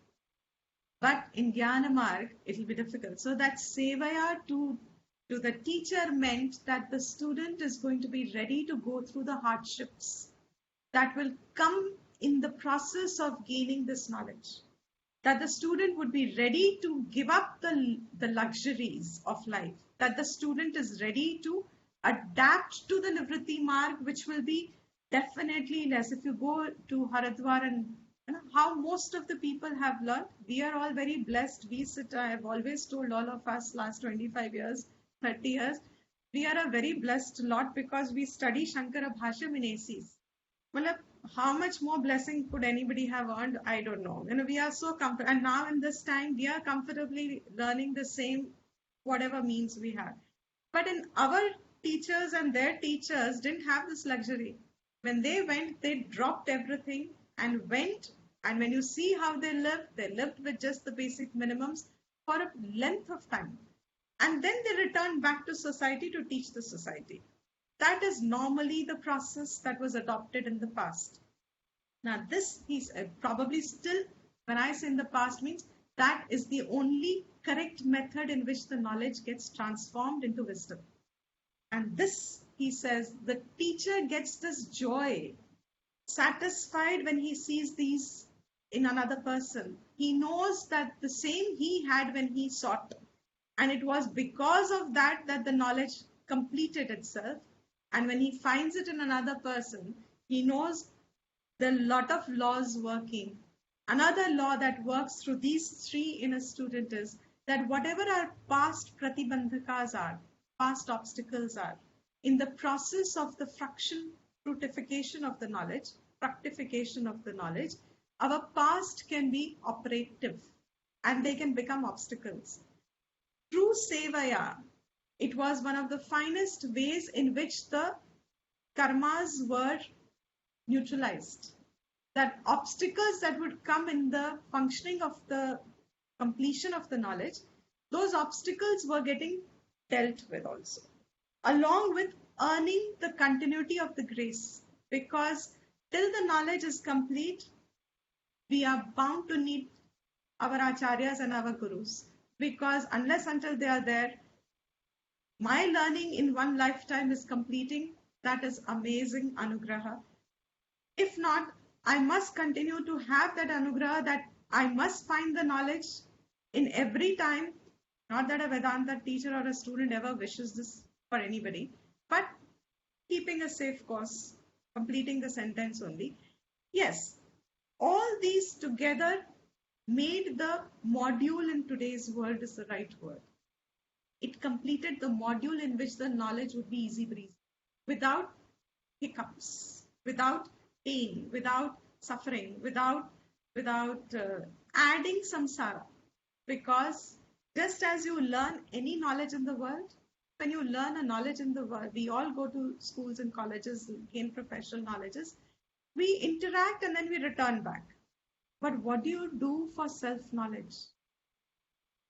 But in Jnana Marg, it will be difficult. So that Sevaya to the teacher meant that the student is going to be ready to go through the hardships that will come in the process of gaining this knowledge. That the student would be ready to give up the luxuries of life. That the student is ready to adapt to the Nivritti Marg, which will be definitely less. If you go to Haridwar and how most of the people have learned, we are all very blessed. I have always told all of us last 25 years, 30 years, we are a very blessed lot because we study Shankara Bhashyam in ACs. Well, how much more blessing could anybody have earned? I don't know. We are so comfortable. And now in this time, we are comfortably learning the same, whatever means we have. But in our teachers and their teachers didn't have this luxury. When they went, they dropped everything and went. And when you see how they lived with just the basic minimums for a length of time. And then they returned back to society to teach the society. That is normally the process that was adopted in the past. Now this is probably still, when I say in the past, means that is the only correct method in which the knowledge gets transformed into wisdom. And this, he says, the teacher gets this joy satisfied when he sees these in another person. He knows that the same he had when he sought. And it was because of that that the knowledge completed itself. And when he finds it in another person, he knows the lot of laws working. Another law that works through these three in a student is that whatever our past pratibandhakas are, past obstacles are, in the process of the fructification of the knowledge, fructification of the knowledge, our past can be operative and they can become obstacles. Through Sevaya, it was one of the finest ways in which the karmas were neutralized. That obstacles that would come in the functioning of the completion of the knowledge, those obstacles were getting dealt with also, along with earning the continuity of the grace. Because till the knowledge is complete, we are bound to need our acharyas and our gurus. Because unless until they are there, my learning in one lifetime is completing. That is amazing anugraha. If not, I must continue to have that anugraha, that I must find the knowledge in every time. Not that a Vedanta teacher or a student ever wishes this for anybody, but keeping a safe course, completing the sentence only. Yes, all these together made the module in today's world is the right word. It completed the module in which the knowledge would be easy breezy, without hiccups, without pain, without suffering, without adding samsara. Because just as you learn any knowledge in the world, when you learn a knowledge in the world, we all go to schools and colleges, gain professional knowledges, we interact and then we return back. But what do you do for self-knowledge?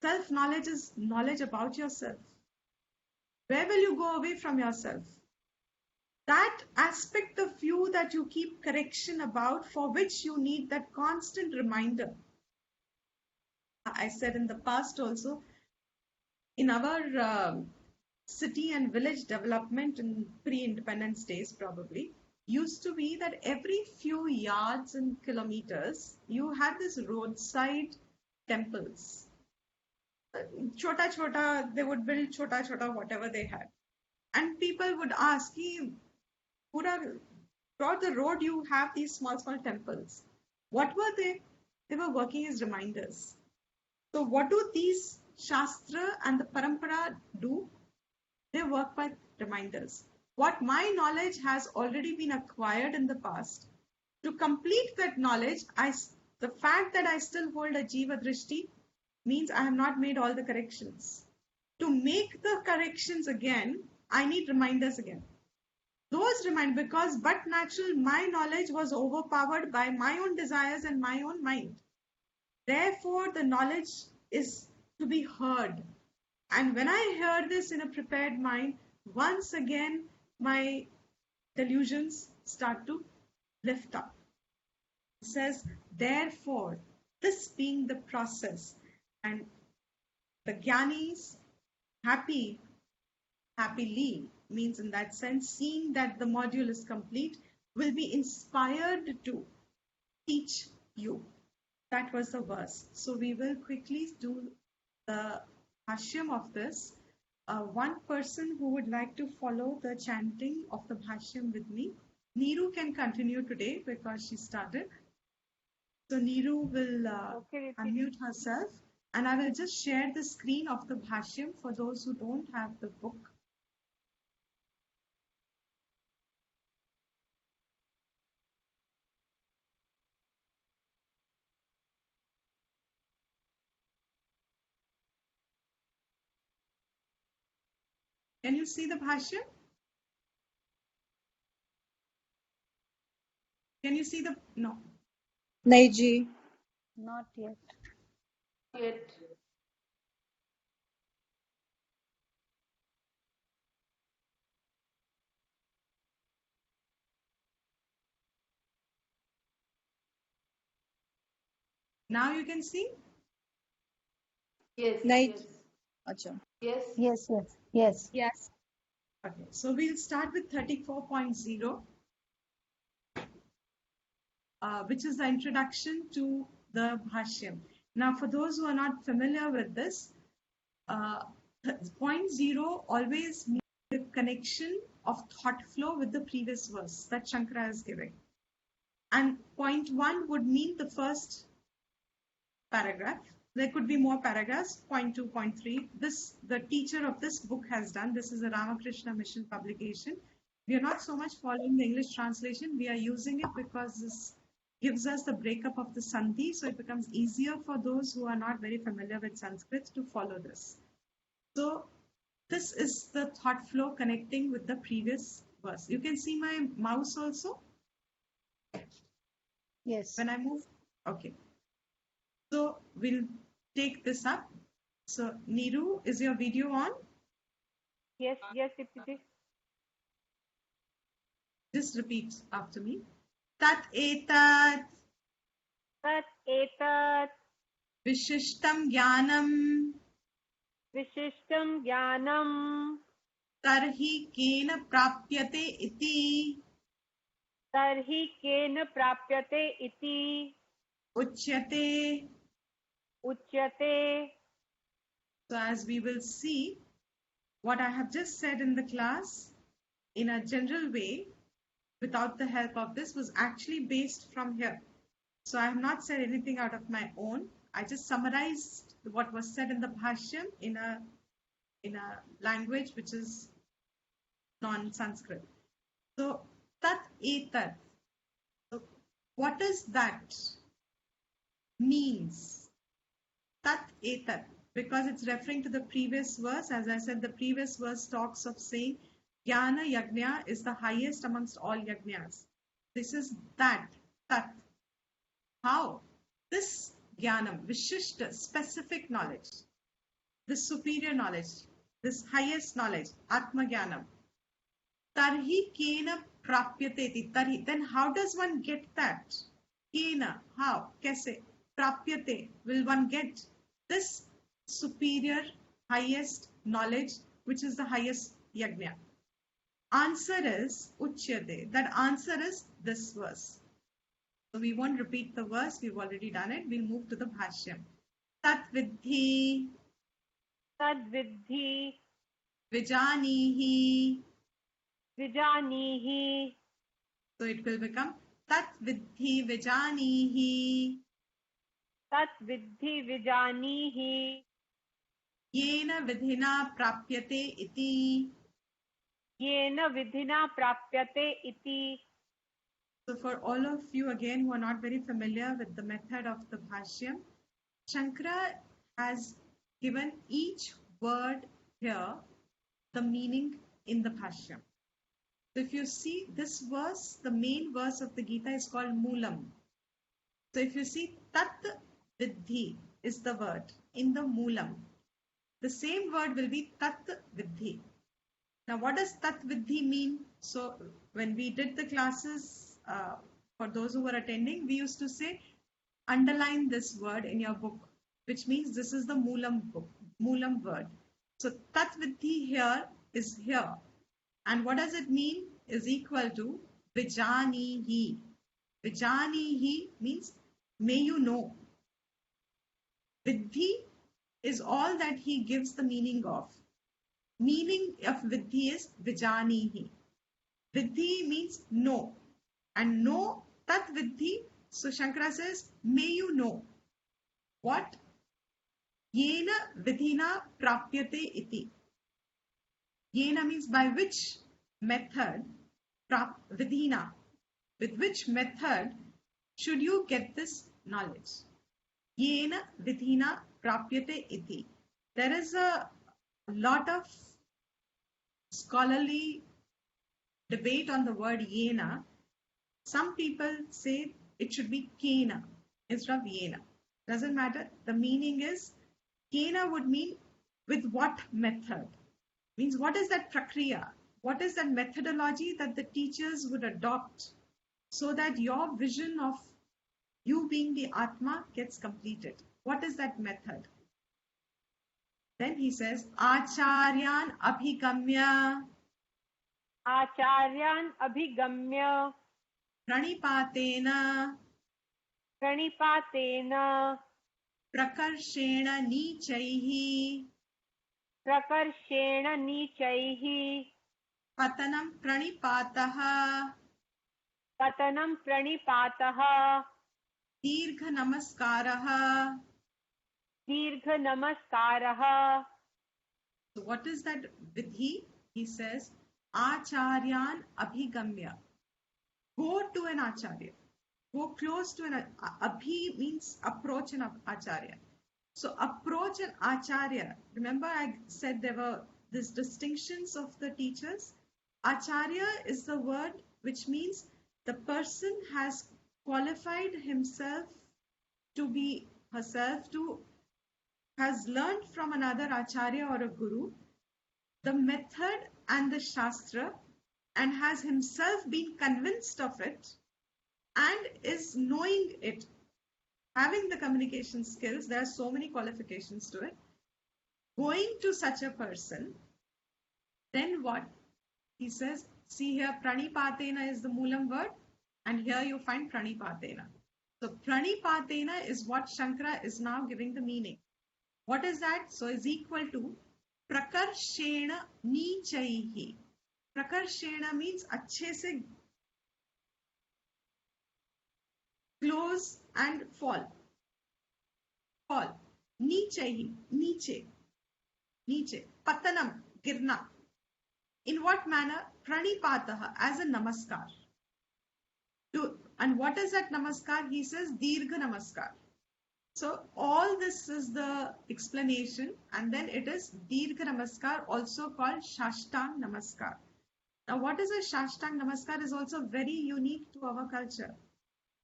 Self-knowledge is knowledge about yourself. Where will you go away from yourself? That aspect of you that you keep correction about, for which you need that constant reminder. I said in the past also, in our city and village development in pre-independence days probably, used to be that every few yards and kilometers, you had this roadside temples. Chota chota, they would build chota chota, whatever they had. And people would ask, throughout the road, you have these small, small temples. What were they? They were working as reminders. So what do these Shastra and the Parampara do? They work by reminders. What my knowledge has already been acquired in the past, to complete that knowledge, the fact that I still hold a Jiva Drishti means I have not made all the corrections. To make the corrections again, I need reminders again. Those remind, because but natural, my knowledge was overpowered by my own desires and my own mind. Therefore, the knowledge is to be heard. And when I hear this in a prepared mind, once again, my delusions start to lift up. It says, therefore, this being the process, and the Gyanis, happily, means in that sense, seeing that the module is complete, will be inspired to teach you. That was the verse. So we will quickly do the bhashyam of this. One person who would like to follow the chanting of the bhashyam with me, Neeru can continue today because she started. So Neeru will unmute herself, and I will just share the screen of the bhashyam for those who don't have the book. Can you see the bhashyam? Can you see the, no. नहीं जी. Not yet. Yet. Now you can see? Yes. नहीं. Yes. अच्छा. Yes. Yes, yes, yes. Yes. Okay, so we'll start with 34.0. which is the introduction to the Bhashyam. Now, for those who are not familiar with this, point 0 always means the connection of thought flow with the previous verse that Shankara is giving. And point 1 would mean the first paragraph. There could be more paragraphs, point 2, point 3. This, the teacher of this book has done. This is a Ramakrishna Mission publication. We are not so much following the English translation. We are using it because this gives us the breakup of the Sandhi. So it becomes easier for those who are not very familiar with Sanskrit to follow this. So this is the thought flow connecting with the previous verse. You can see my mouse also Yes. when I move. Okay. So we'll take this up. So Niru, is your video on? Yes, yes, Dipti. Just repeat after me. Tat etat Tat etat vishishtam jnanam vishishtam jnanam tarhi kena prapyate iti tarhi kena prapyate iti uchyate. uchyate. So as we will see, what I have just said in the class in a general way, without the help of this, was actually based from here. So I have not said anything out of my own. I just summarized what was said in the Bhashyam in a language which is non-Sanskrit. So tat etat. So what does that means? Tat etat. Because it's referring to the previous verse. As I said, the previous verse talks of saying Jnana Yajna is the highest amongst all Yajnas. This is that, tat. How? This Jnanam, Vishishta, specific knowledge, this superior knowledge, this highest knowledge, Atma Jnanam. Tarhi kena prapyate. Tarhi. Then how does one get that? Kena. How? Kaise? Prapyate. Will one get this superior, highest knowledge, which is the highest yajna? Answer is uchyate. That answer is this verse. So we won't repeat the verse. We've already done it. We'll move to the Bhashyam. Tat vidhi Tad vidhi vijanihi. vijanihi. So it will become tat vidhi vijanihi. Tat vidhi vijanihi. Yena vidhina prapyate iti. Yena vidhina prapyate iti. So for all of you again who are not very familiar with the method of the Bhashyam, Shankara has given each word here the meaning in the Bhashyam. So if you see this verse, the main verse of the Gita is called Moolam. So if you see Tat Vidhi is the word in the Moolam. The same word will be Tat Vidhi. Now what does Tat Vidhi mean? So when we did the classes, for those who were attending, we used to say, underline this word in your book, which means this is the Moolam word. So Tat Vidhi here is here. And what does it mean? Is equal to Vijanihi. Vijanihi means may you know. Vidhi is all that he gives the meaning of. Meaning of Vidhi is Vijanihi. Vidhi means know. And know, Tat Vidhi. So Shankara says, may you know. What? Yena vidhina prapyate iti. Yena means by which method, vidhina, with which method should you get this knowledge? Yena vidhina prapyate iti. There is a lot of scholarly debate on the word yena. Some people say it should be kena instead of yena. Doesn't matter. The meaning is kena would mean with what method. Means what is that prakriya? What is that methodology that the teachers would adopt so that your vision of you being the Atma gets completed? What is that method? Then he says, Acharyan abhigamya. Acharyan abhigamya. Pranipatena. प्रणिपातेन प्रकर्षेण नीचैः प्रकर्षेण नीचैः पतनं प्रणिपातः पतनं प्रणिपातः दीर्घनमस्कारः. दीर्घनमस्कारः. So what is that vidhi? He says, Acharyan abhigamya. Go to an acharya. Go close to an abhi means approach an acharya. So approach an acharya. Remember I said there were these distinctions of the teachers. Acharya is the word which means the person has qualified himself to be herself to has learned from another acharya or a guru the method and the shastra and has himself been convinced of it and is knowing it, having the communication skills. There are so many qualifications to it. Going to such a person, then what? He says, see here, pranipatena is the moolam word, and here you find pranipatena. So pranipatena is what Shankara is now giving the meaning. What is that? So is equal to prakarshena nichaihi. Prakarshena means अच्छे से close and fall. Fall. Nichaihi. Niche. Niche. Patanam. Girna. In what manner? Pranipataha. As a namaskar. And what is that namaskar? He says dirgha namaskar. So all this is the explanation, and then it is Dirgha Namaskar, also called Shashtang Namaskar. Now what is a Shashtang Namaskar is also very unique to our culture.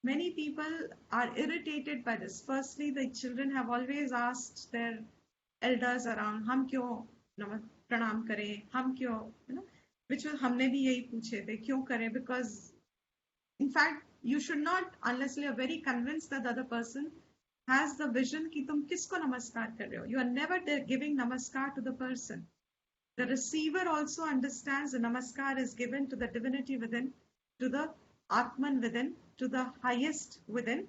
Many people are irritated by this. Firstly, the children have always asked their elders around, हम क्यों प्रणाम करें, हम क्यों, which was हमने भी यही पूछे थे, क्यों करें? Because in fact, you should not, unless you are very convinced that the other person has the vision कि तुम किसको नमस्कार कर रहे हो. You are never giving namaskar to the person. The receiver also understands the namaskar is given to the divinity within, to the Atman within, to the highest within.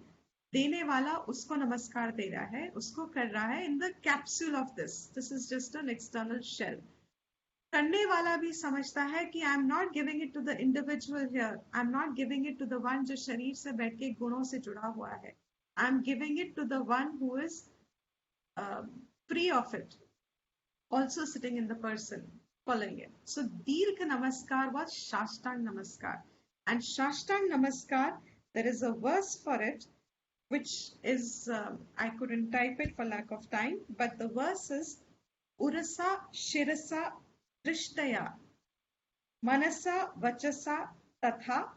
देने वाला उसको नमस्कार दे रहा है, उसको कर रहा है in the capsule of this. This is just an external shell. करने वाला भी समझता है कि I am not giving it to the individual here. I am not giving it to the one जो शरीर से बैठ के गुणों से जुड़ा हुआ है. I'm giving it to the one who is free of it, also sitting in the person, following it. So Dirgha Namaskar was Shashtang Namaskar. And Shashtang Namaskar, there is a verse for it, which is, I couldn't type it for lack of time, but the verse is Urasa Shirasa Drishtaya Manasa Vachasa Tatha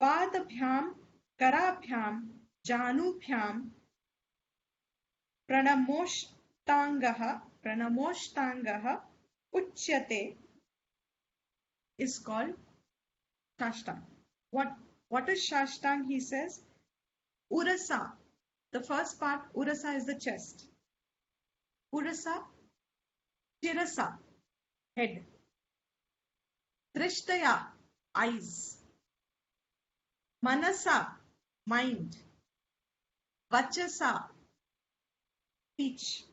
Padabhyam Karabhyam Janubhyam Pranamoshtangah Uchyate is called Shashtang. What is Shashtang? He says, Urasa. The first part, Urasa is the chest. Urasa, Shirasa, head. Drishtaya, eyes. Manasa, mind. Vachasa, speech.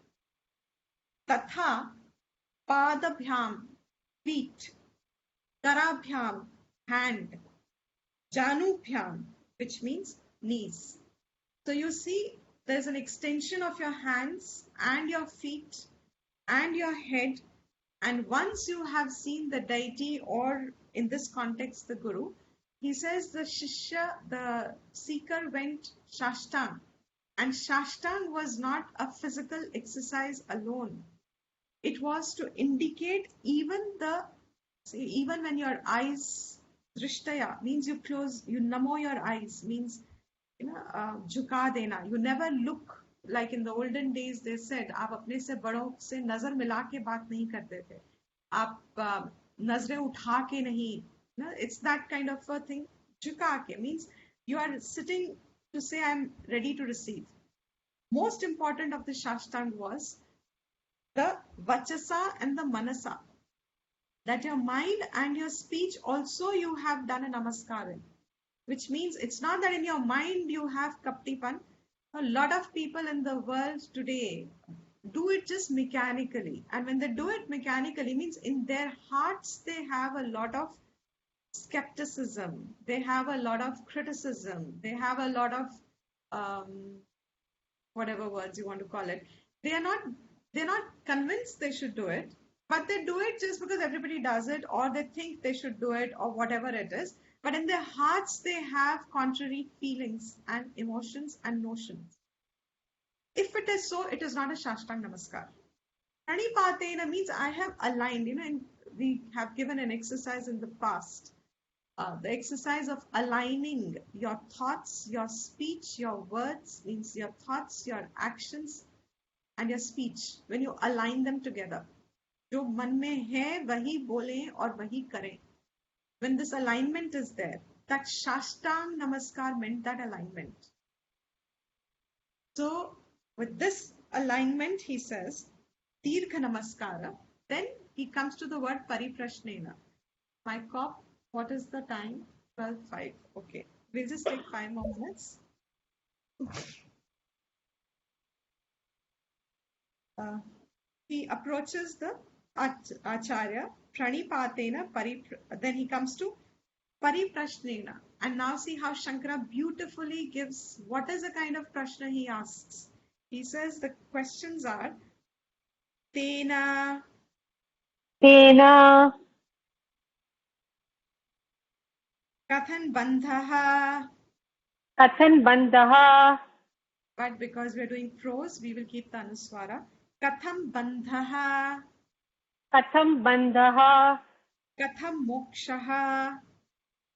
Tatha, Padabhyam, feet. Karabhyam, hand. Janubhyam, which means knees. So you see, there's an extension of your hands and your feet and your head. And once you have seen the deity, or in this context, the Guru, he says the Shishya, the seeker, went Shashtang. And Shashtang was not a physical exercise alone. It was to indicate even when your eyes, Drishtaya, means you close, you namo your eyes, means, jhuka dena. You never look, like in the olden days they said, आप अपने से बड़ों से नजर मिला के बात नहीं करते थे. आप नजरें उठा के नहीं. It's that kind of a thing. Jhuka ke means you are sitting to say I'm ready to receive. Most important of the Shashtang was the Vachasa and the Manasa. That your mind and your speech also you have done a namaskar in. which means it's not that in your mind you have kaptipan. A lot of people in the world today do it just mechanically, and when they do it mechanically means in their hearts they have a lot of skepticism, they have a lot of criticism, they have a lot of whatever words you want to call it. They're not convinced they should do it, but they do it just because everybody does it, or they think they should do it, or whatever it is. But in their hearts they have contrary feelings and emotions and notions. If it is so, it is not a Shashtang Namaskar. Pranipatena means I have aligned, and we have given an exercise in the past. The exercise of aligning your thoughts, your speech, your words, means your thoughts, your actions, and your speech. When you align them together, जो मन में है वही बोलें और वही करें. When this alignment is there, that Shashtang Namaskar meant that alignment. So with this alignment, he says Dirgha Namaskara. Then he comes to the word Pariprashnena. My cop, what is the time? 12:05. Okay, we'll just take 5 more minutes. He approaches the Acharya, Pranipatena, then he comes to Pariprashnena. And now see how Shankara beautifully gives what is the kind of prashna he asks. He says the questions are Tena, Tena, Kathan Bandhaha. Kathan Bandhaha, But because we are doing prose, we will keep the Anuswara. Katham Bandhaha, Katham Bandhaha, Katham Mokshaha,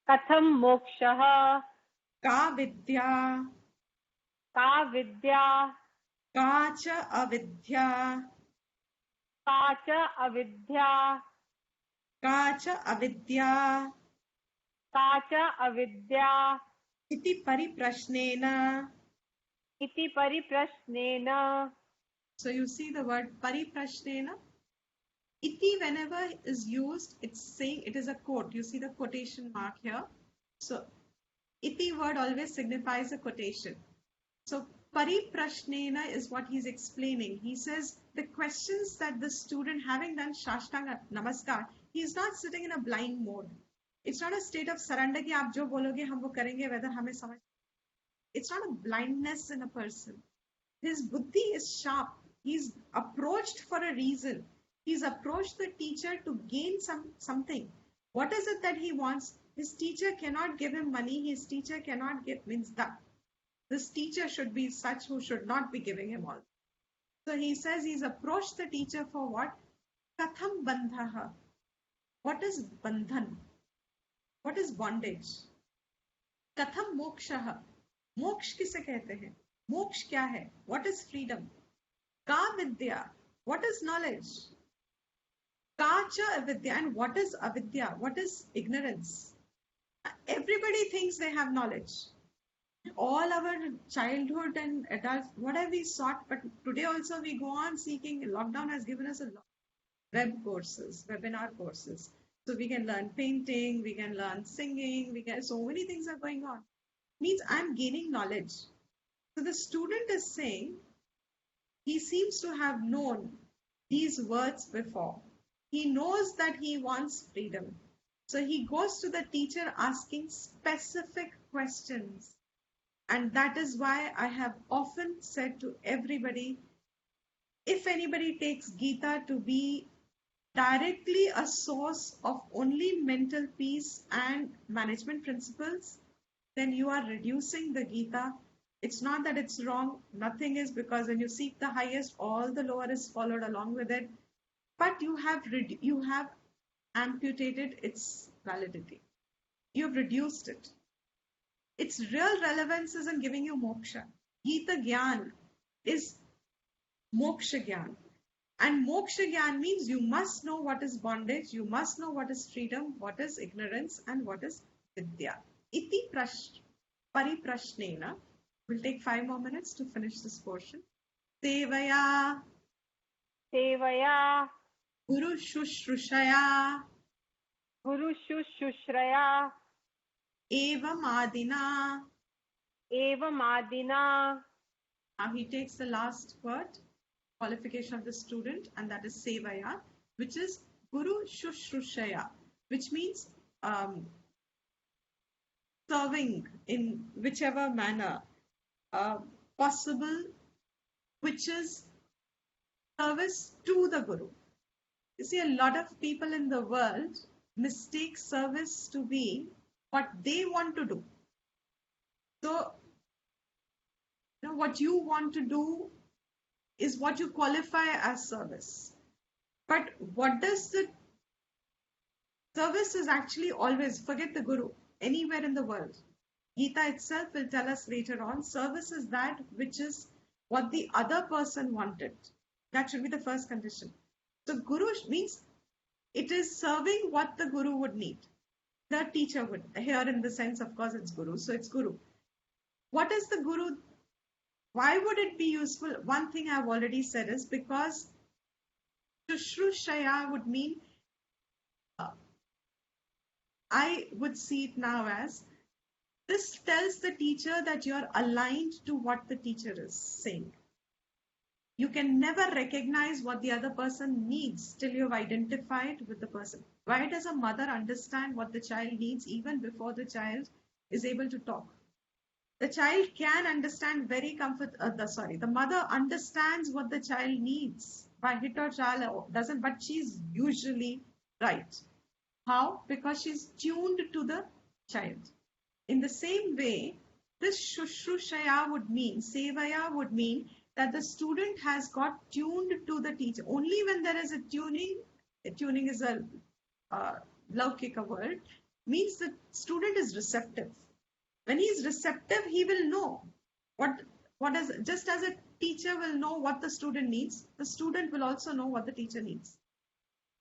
Katham Mokshaha, Ka Vidya, Ka Vidya, Ka Cha Avidya, Ka Cha Avidya, Ka Cha Avidya, Ka Cha Avidya, Iti Pariprashnena. Iti Pariprashnena. So you see the word Pariprashnena. Iti, whenever is used, it's saying it is a quote. You see the quotation mark here. So iti word always signifies a quotation. So Pariprashnena is what he's explaining. He says the questions that the student, having done Shashtanga Namaskar, he's not sitting in a blind mode. It's not a state of surrender ki aap jo bologe hum wo karenge, whether hame samajh. It's not a blindness in a person. His buddhi is sharp. He's approached for a reason. He's approached the teacher to gain something. What is it that he wants? His teacher cannot give him money. His teacher cannot give, means that this teacher should be such who should not be giving him all. So he says he's approached the teacher for what? Katham bandhaha. What is bandhan? What is bondage? Katham mokshaha. Moksh किसे कहते हैं? Moksh क्या है? What is freedom? Ka vidya. What is knowledge? Ka cha avidya. And what is avidya? What is ignorance? Everybody thinks they have knowledge. All our childhood and adults, what have we sought? But today also we go on seeking. Lockdown has given us a lot of web courses, webinar courses. So we can learn painting, we can learn singing, so many things are going on. Means I'm gaining knowledge. So the student is saying he seems to have known these words before. He knows that he wants freedom. So he goes to the teacher asking specific questions. And that is why I have often said to everybody, if anybody takes Gita to be directly a source of only mental peace and management principles, then you are reducing the Gita. It's not that it's wrong. Nothing is, because when you seek the highest, all the lower is followed along with it. But you have amputated its validity. You have reduced it. Its real relevance is in giving you moksha. Gita Gyan is moksha Gyan. And moksha Gyan means you must know what is bondage, you must know what is freedom, what is ignorance, and what is vidya. Iti pariprashnena. We'll take 5 more minutes to finish this portion. Sevaya. Sevaya. Guru Shushrushaya. Guru Shushraya. Evam Adina. evamadina. Now he takes the last word, qualification of the student, and that is Sevaya, which is Guru Shushrushaya, which means serving in whichever manner possible, which is service to the Guru. You see, a lot of people in the world mistake service to be what they want to do. So, what you want to do is what you qualify as service. But what does the service is actually always, forget the Guru, anywhere in the world. Gita itself will tell us later on, service is that which is what the other person wanted. That should be the first condition. So Guru means it is serving what the Guru would need. The teacher would. Here in the sense, of course, it's Guru. So it's Guru. What is the Guru? Why would it be useful? One thing I've already said is because Shushrushaya would mean, I would see it now as, this tells the teacher that you're aligned to what the teacher is saying. You can never recognize what the other person needs till you've identified with the person. Why does a mother understand what the child needs even before the child is able to talk? The child can understand the mother understands what the child needs. By hit or child doesn't, but she's usually right. How? Because she's tuned to the child. In the same way, this Shushrushaya would mean, Sevaya would mean that the student has got tuned to the teacher. Only when there is a tuning is a Laukika word, means the student is receptive. When he is receptive, he will know what is, just as a teacher will know what the student needs, the student will also know what the teacher needs.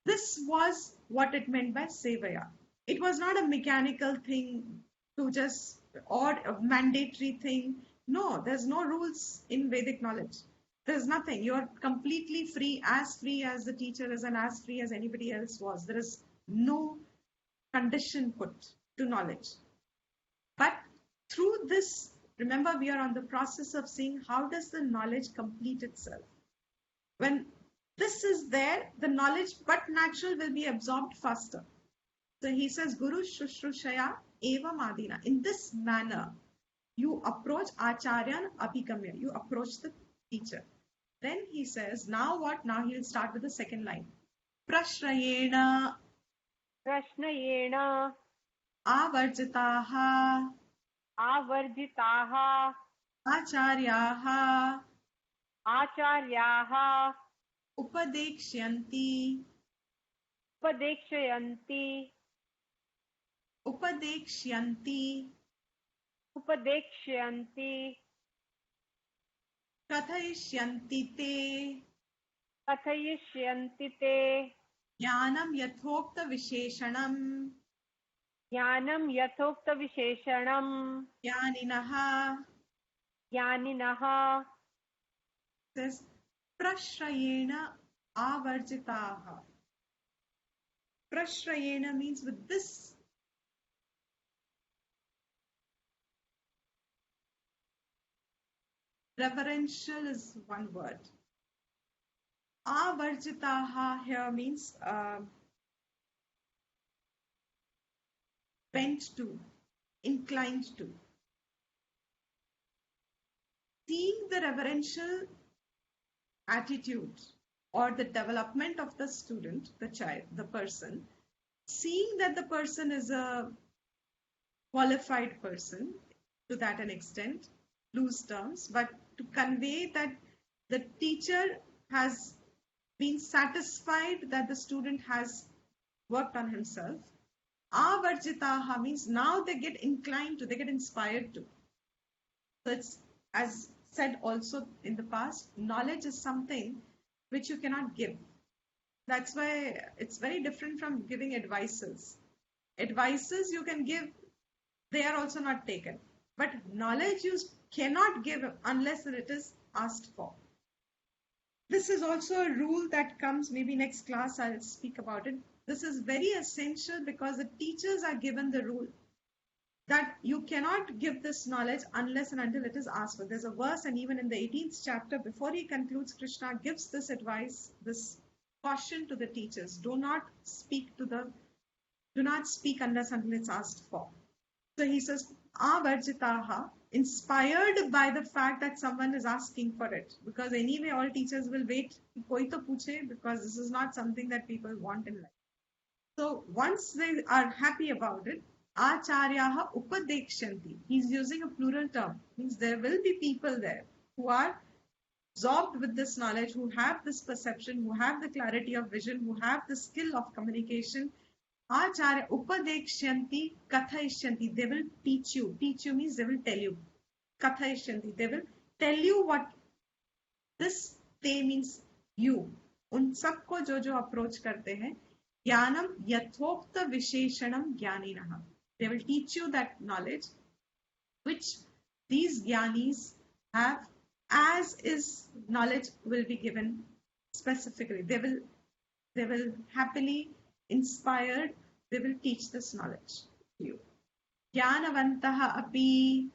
This was what it meant by Sevaya. It was not a mechanical thing to just, or a mandatory thing. No, there's no rules in Vedic knowledge. There's nothing. You're completely free as the teacher is and as free as anybody else was. There is no condition put to knowledge. But through this, remember, we are on the process of seeing how does the knowledge complete itself. When this is there, the knowledge, but natural, will be absorbed faster. So he says, Guru Shushrushaya Eva Madina. In this manner, you approach Acharyan Abhigamya. You approach the teacher. Then he says, now what? Now he'll start with the second line. Prashrayena Prashnayena Avarjitaha avarjitaha Acharyaha acharyaha Upadekshanti upadekshayanti Upadekshanti upadekshayanti Kathayishyanti te kathayishyanti te Jnanam Yathokta Visheshanam jnanam yathokta visheshanam Jnaninaha. jnaninaha. Says Prashrayena Avarjitaha. Prashrayena means with this reverential is one word. Avarjitaha here means bent to, inclined to. Seeing the reverential attitude or the development of the student, the child, the person, seeing that the person is a qualified person to that an extent, loose terms, but to convey that the teacher has been satisfied that the student has worked on himself. Avarjitaha means now they get inclined to, they get inspired to. So it's, as said also in the past, knowledge is something which you cannot give. That's why it's very different from giving advices. Advices you can give, they are also not taken. But knowledge you cannot give unless it is asked for. This is also a rule that comes, maybe next class I'll speak about it. This is very essential because the teachers are given the rule that you cannot give this knowledge unless and until it is asked for. There's a verse, and even in the 18th chapter, before he concludes, Krishna gives this advice, this caution to the teachers: do not speak unless until it's asked for. So he says, avarjitaha, inspired by the fact that someone is asking for it, because anyway all teachers will wait, koi to puche, because this is not something that people want in life. So once they are happy about it, acharyaha upadekshanti. He's using a plural term. Means there will be people there who are absorbed with this knowledge, who have this perception, who have the clarity of vision, who have the skill of communication. Acharya upadekshanti kathaishyanti. They will teach you. Teach you means they will tell you. Kathaishyanti. They will tell you what this they means you. उन सबको जो approach करते हैं, ज्ञानम यथोक्त विशेषणम ज्ञानिनः. They will teach you that knowledge which these jnanis have, as is knowledge will be given specifically. They will happily, inspired, they will teach this knowledge to you. Jnanavantaha api.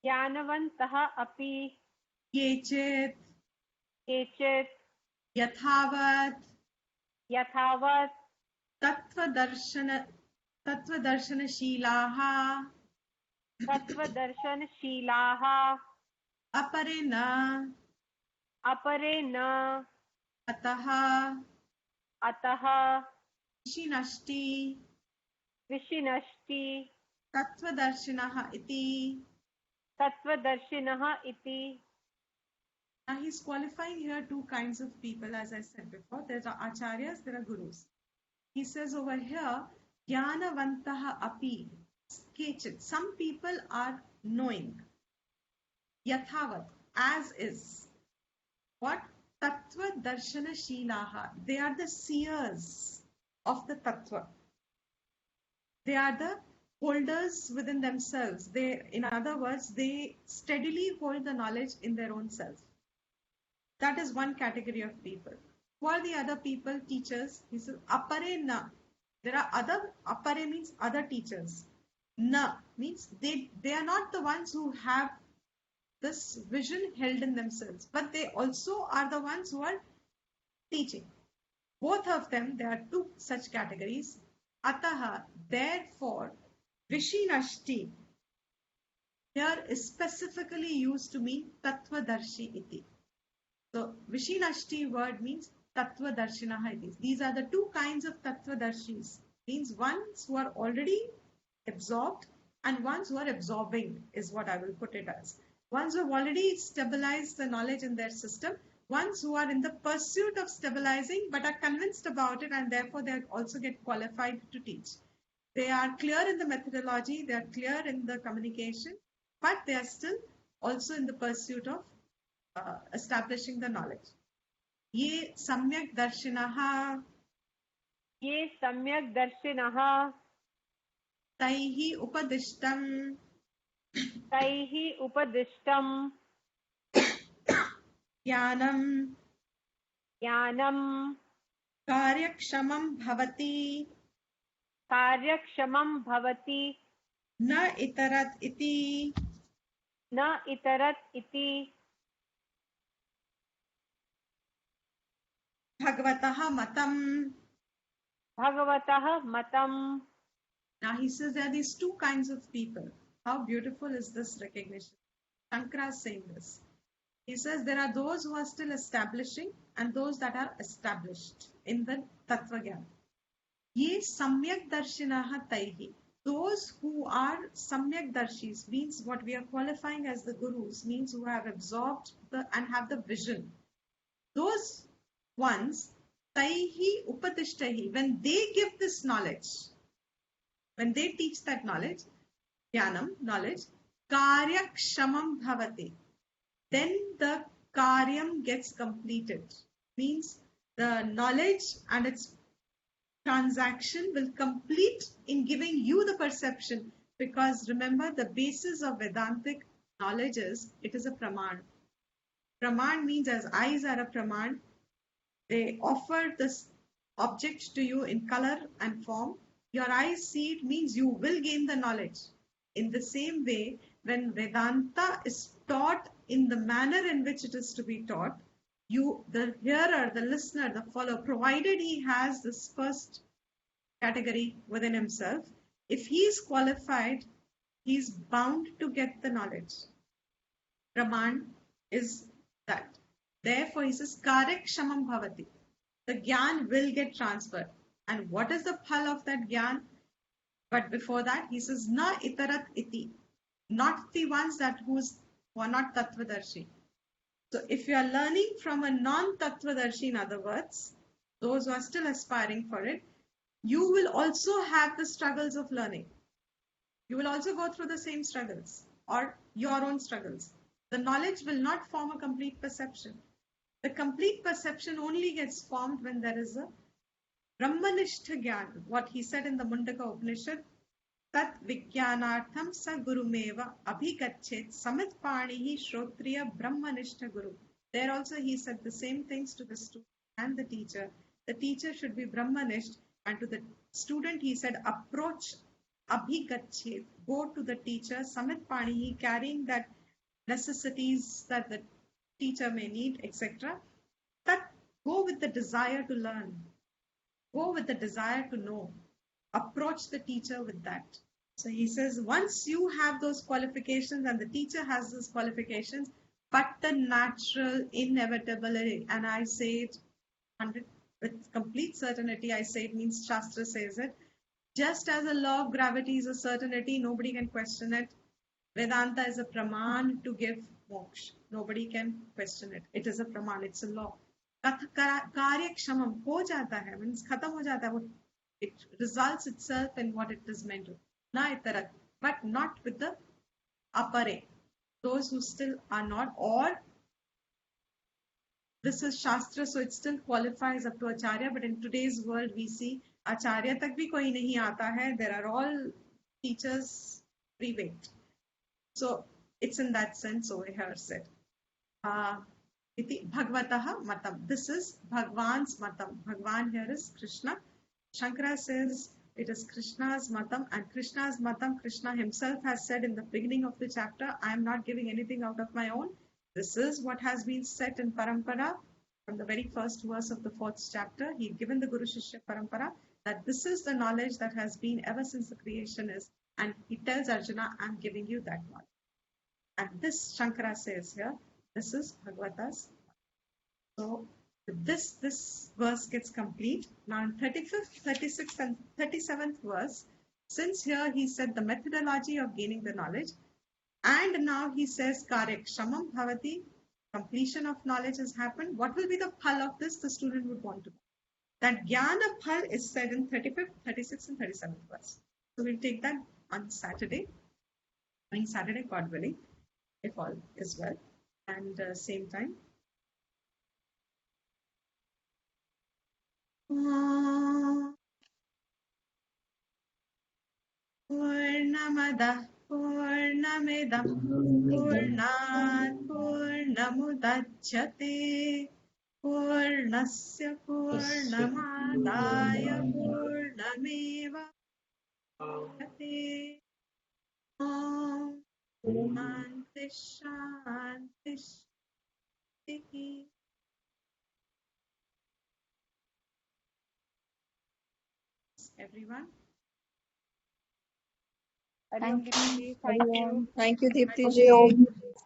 Jnanavantaha api. Kechit. Kechit. Yathavat. Yathavat. तत्वदर्शनशीलाः. तत्वदर्शनशीलाः. अपरे न. अपरे न. अतः. अतः. विशिनष्टि. विशिनष्टि. तत्वदर्शिनः इति. तत्वदर्शिनः इति. Now he's qualifying here two kinds of people, as I said before. There are acharyas, there are gurus. He says over here, Jnanavantaha api. Kechit. Some people are knowing. Yathavat. As is. What? Tattva darshana shilaha. They are the seers of the tattva. They are the holders within themselves. In other words, they steadily hold the knowledge in their own self. That is one category of people. Who are the other people? Teachers. He says, apare na. There are other, apare means other teachers. Na means they are not the ones who have this vision held in themselves, but they also are the ones who are teaching. Both of them, there are two such categories. Ataha, therefore, vishinashti here is specifically used to mean tattvadarshi iti. So Vishinashti word means Tattvadarshinaha iti. These are the two kinds of Tattvadarshis. Means ones who are already absorbed and ones who are absorbing is what I will put it as. Ones who have already stabilized the knowledge in their system, ones who are in the pursuit of stabilizing but are convinced about it, and therefore they also get qualified to teach. They are clear in the methodology, they are clear in the communication, but they are still also in the pursuit of establishing the knowledge. Ye samyak darshinaha. Ye samyak darshinaha. Taihi upadishtam. Taihi upadishtam. Jnanam. Jnanam. Karyakshamam bhavati. Karyakshamam bhavati. Na itarat iti. Na itarat iti. Bhagavataha matam. Bhagavataha matam. Now he says there are these two kinds of people. How beautiful is this recognition? Shankara is saying this. He says there are those who are still establishing and those that are established in the Tattva Gyan. Ye samyak darshinaha taihi. Those who are samyak darshis means what we are qualifying as the gurus, means who have absorbed and have the vision. Those ones, taihi upadishtahi, when they give this knowledge, when they teach that knowledge, jnanam, knowledge, karyakshamam bhavati, then the karyam gets completed. Means the knowledge and its transaction will complete in giving you the perception, because remember the basis of Vedantic knowledge is, it is a praman. Praman means as eyes are a praman, they offer this object to you in color and form. Your eyes see it means you will gain the knowledge. In the same way, when Vedanta is taught in the manner in which it is to be taught, you, the hearer, the listener, the follower, provided he has this first category within himself, if he is qualified, he is bound to get the knowledge. Praman is that. Therefore, he says, Karek Shamam Bhavati. The Gyan will get transferred. And what is the phal of that Gyan? But before that, he says, Na itarat iti. Not the ones who are not Tattvadarshi. So if you are learning from a non-Tattvadarshi, in other words, those who are still aspiring for it, you will also have the struggles of learning. You will also go through the same struggles or your own struggles. The knowledge will not form a complete perception. The complete perception only gets formed when there is a Brahmanishtha Gyan. What he said in the Mundaka Upanishad, Tat Vijnanartham sa gurumeva abhigachet samit panihi shrotriya Brahmanishtha Guru. There also he said the same things to the student and the teacher. The teacher should be Brahmanisht, and to the student he said approach abhigachet, go to the teacher, samit panihi, carrying that necessities that the teacher may need, etc. That go with the desire to learn. Go with the desire to know. Approach the teacher with that. So he says, once you have those qualifications and the teacher has those qualifications, but the natural inevitability, and I say it with complete certainty, I say it means Shastra says it, just as a law of gravity is a certainty, nobody can question it. Vedanta is a praman to give moksha. Nobody can question it. It is a praman, it's a law. Karya kshamam ho jata hai, means khatam ho jata hai. It results itself in what it is meant to. Na itarat, but not with the apare. Those who still are not, or this is Shastra, so it still qualifies up to Acharya, but in today's world we see Acharya tak bhi koi nahi aata hai. There are all teachers pre-baked. So it's in that sense over here said. Iti Bhagavataha matam. This is Bhagwan's matam. Bhagwan here is Krishna. Shankara says it is Krishna's matam, and Krishna's matam, Krishna himself has said in the beginning of the chapter, I am not giving anything out of my own. This is what has been set in Parampara from the very first verse of the 4th chapter. He had given the Guru Shishya Parampara that this is the knowledge that has been ever since the creation is, and he tells Arjuna, I am giving you that knowledge. And this Shankara says here, this is Bhagavata's. So this verse gets complete. Now in 35th, 36th and 37th verse, since here he said the methodology of gaining the knowledge, and now he says Karek Shamam Bhavati, completion of knowledge has happened. What will be the phal of this? The student would want to know. That Jnana phal is said in 35th, 36th and 37th verse. So we'll take that on Saturday. On Saturday, God willing, if all is well. And same time. Purnamada Purnamidam Purnat Purnamudachyate Purnasya Purnamadaya Purnameva Bhavate. Om Shanti Shanti Shanti. Everyone. Thank you. Thank you. Thank you, Deepti ji.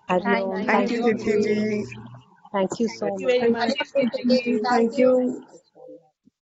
Thank Thank you, you. Deepti ji. Thank you so Thank you much. very much. Thank you.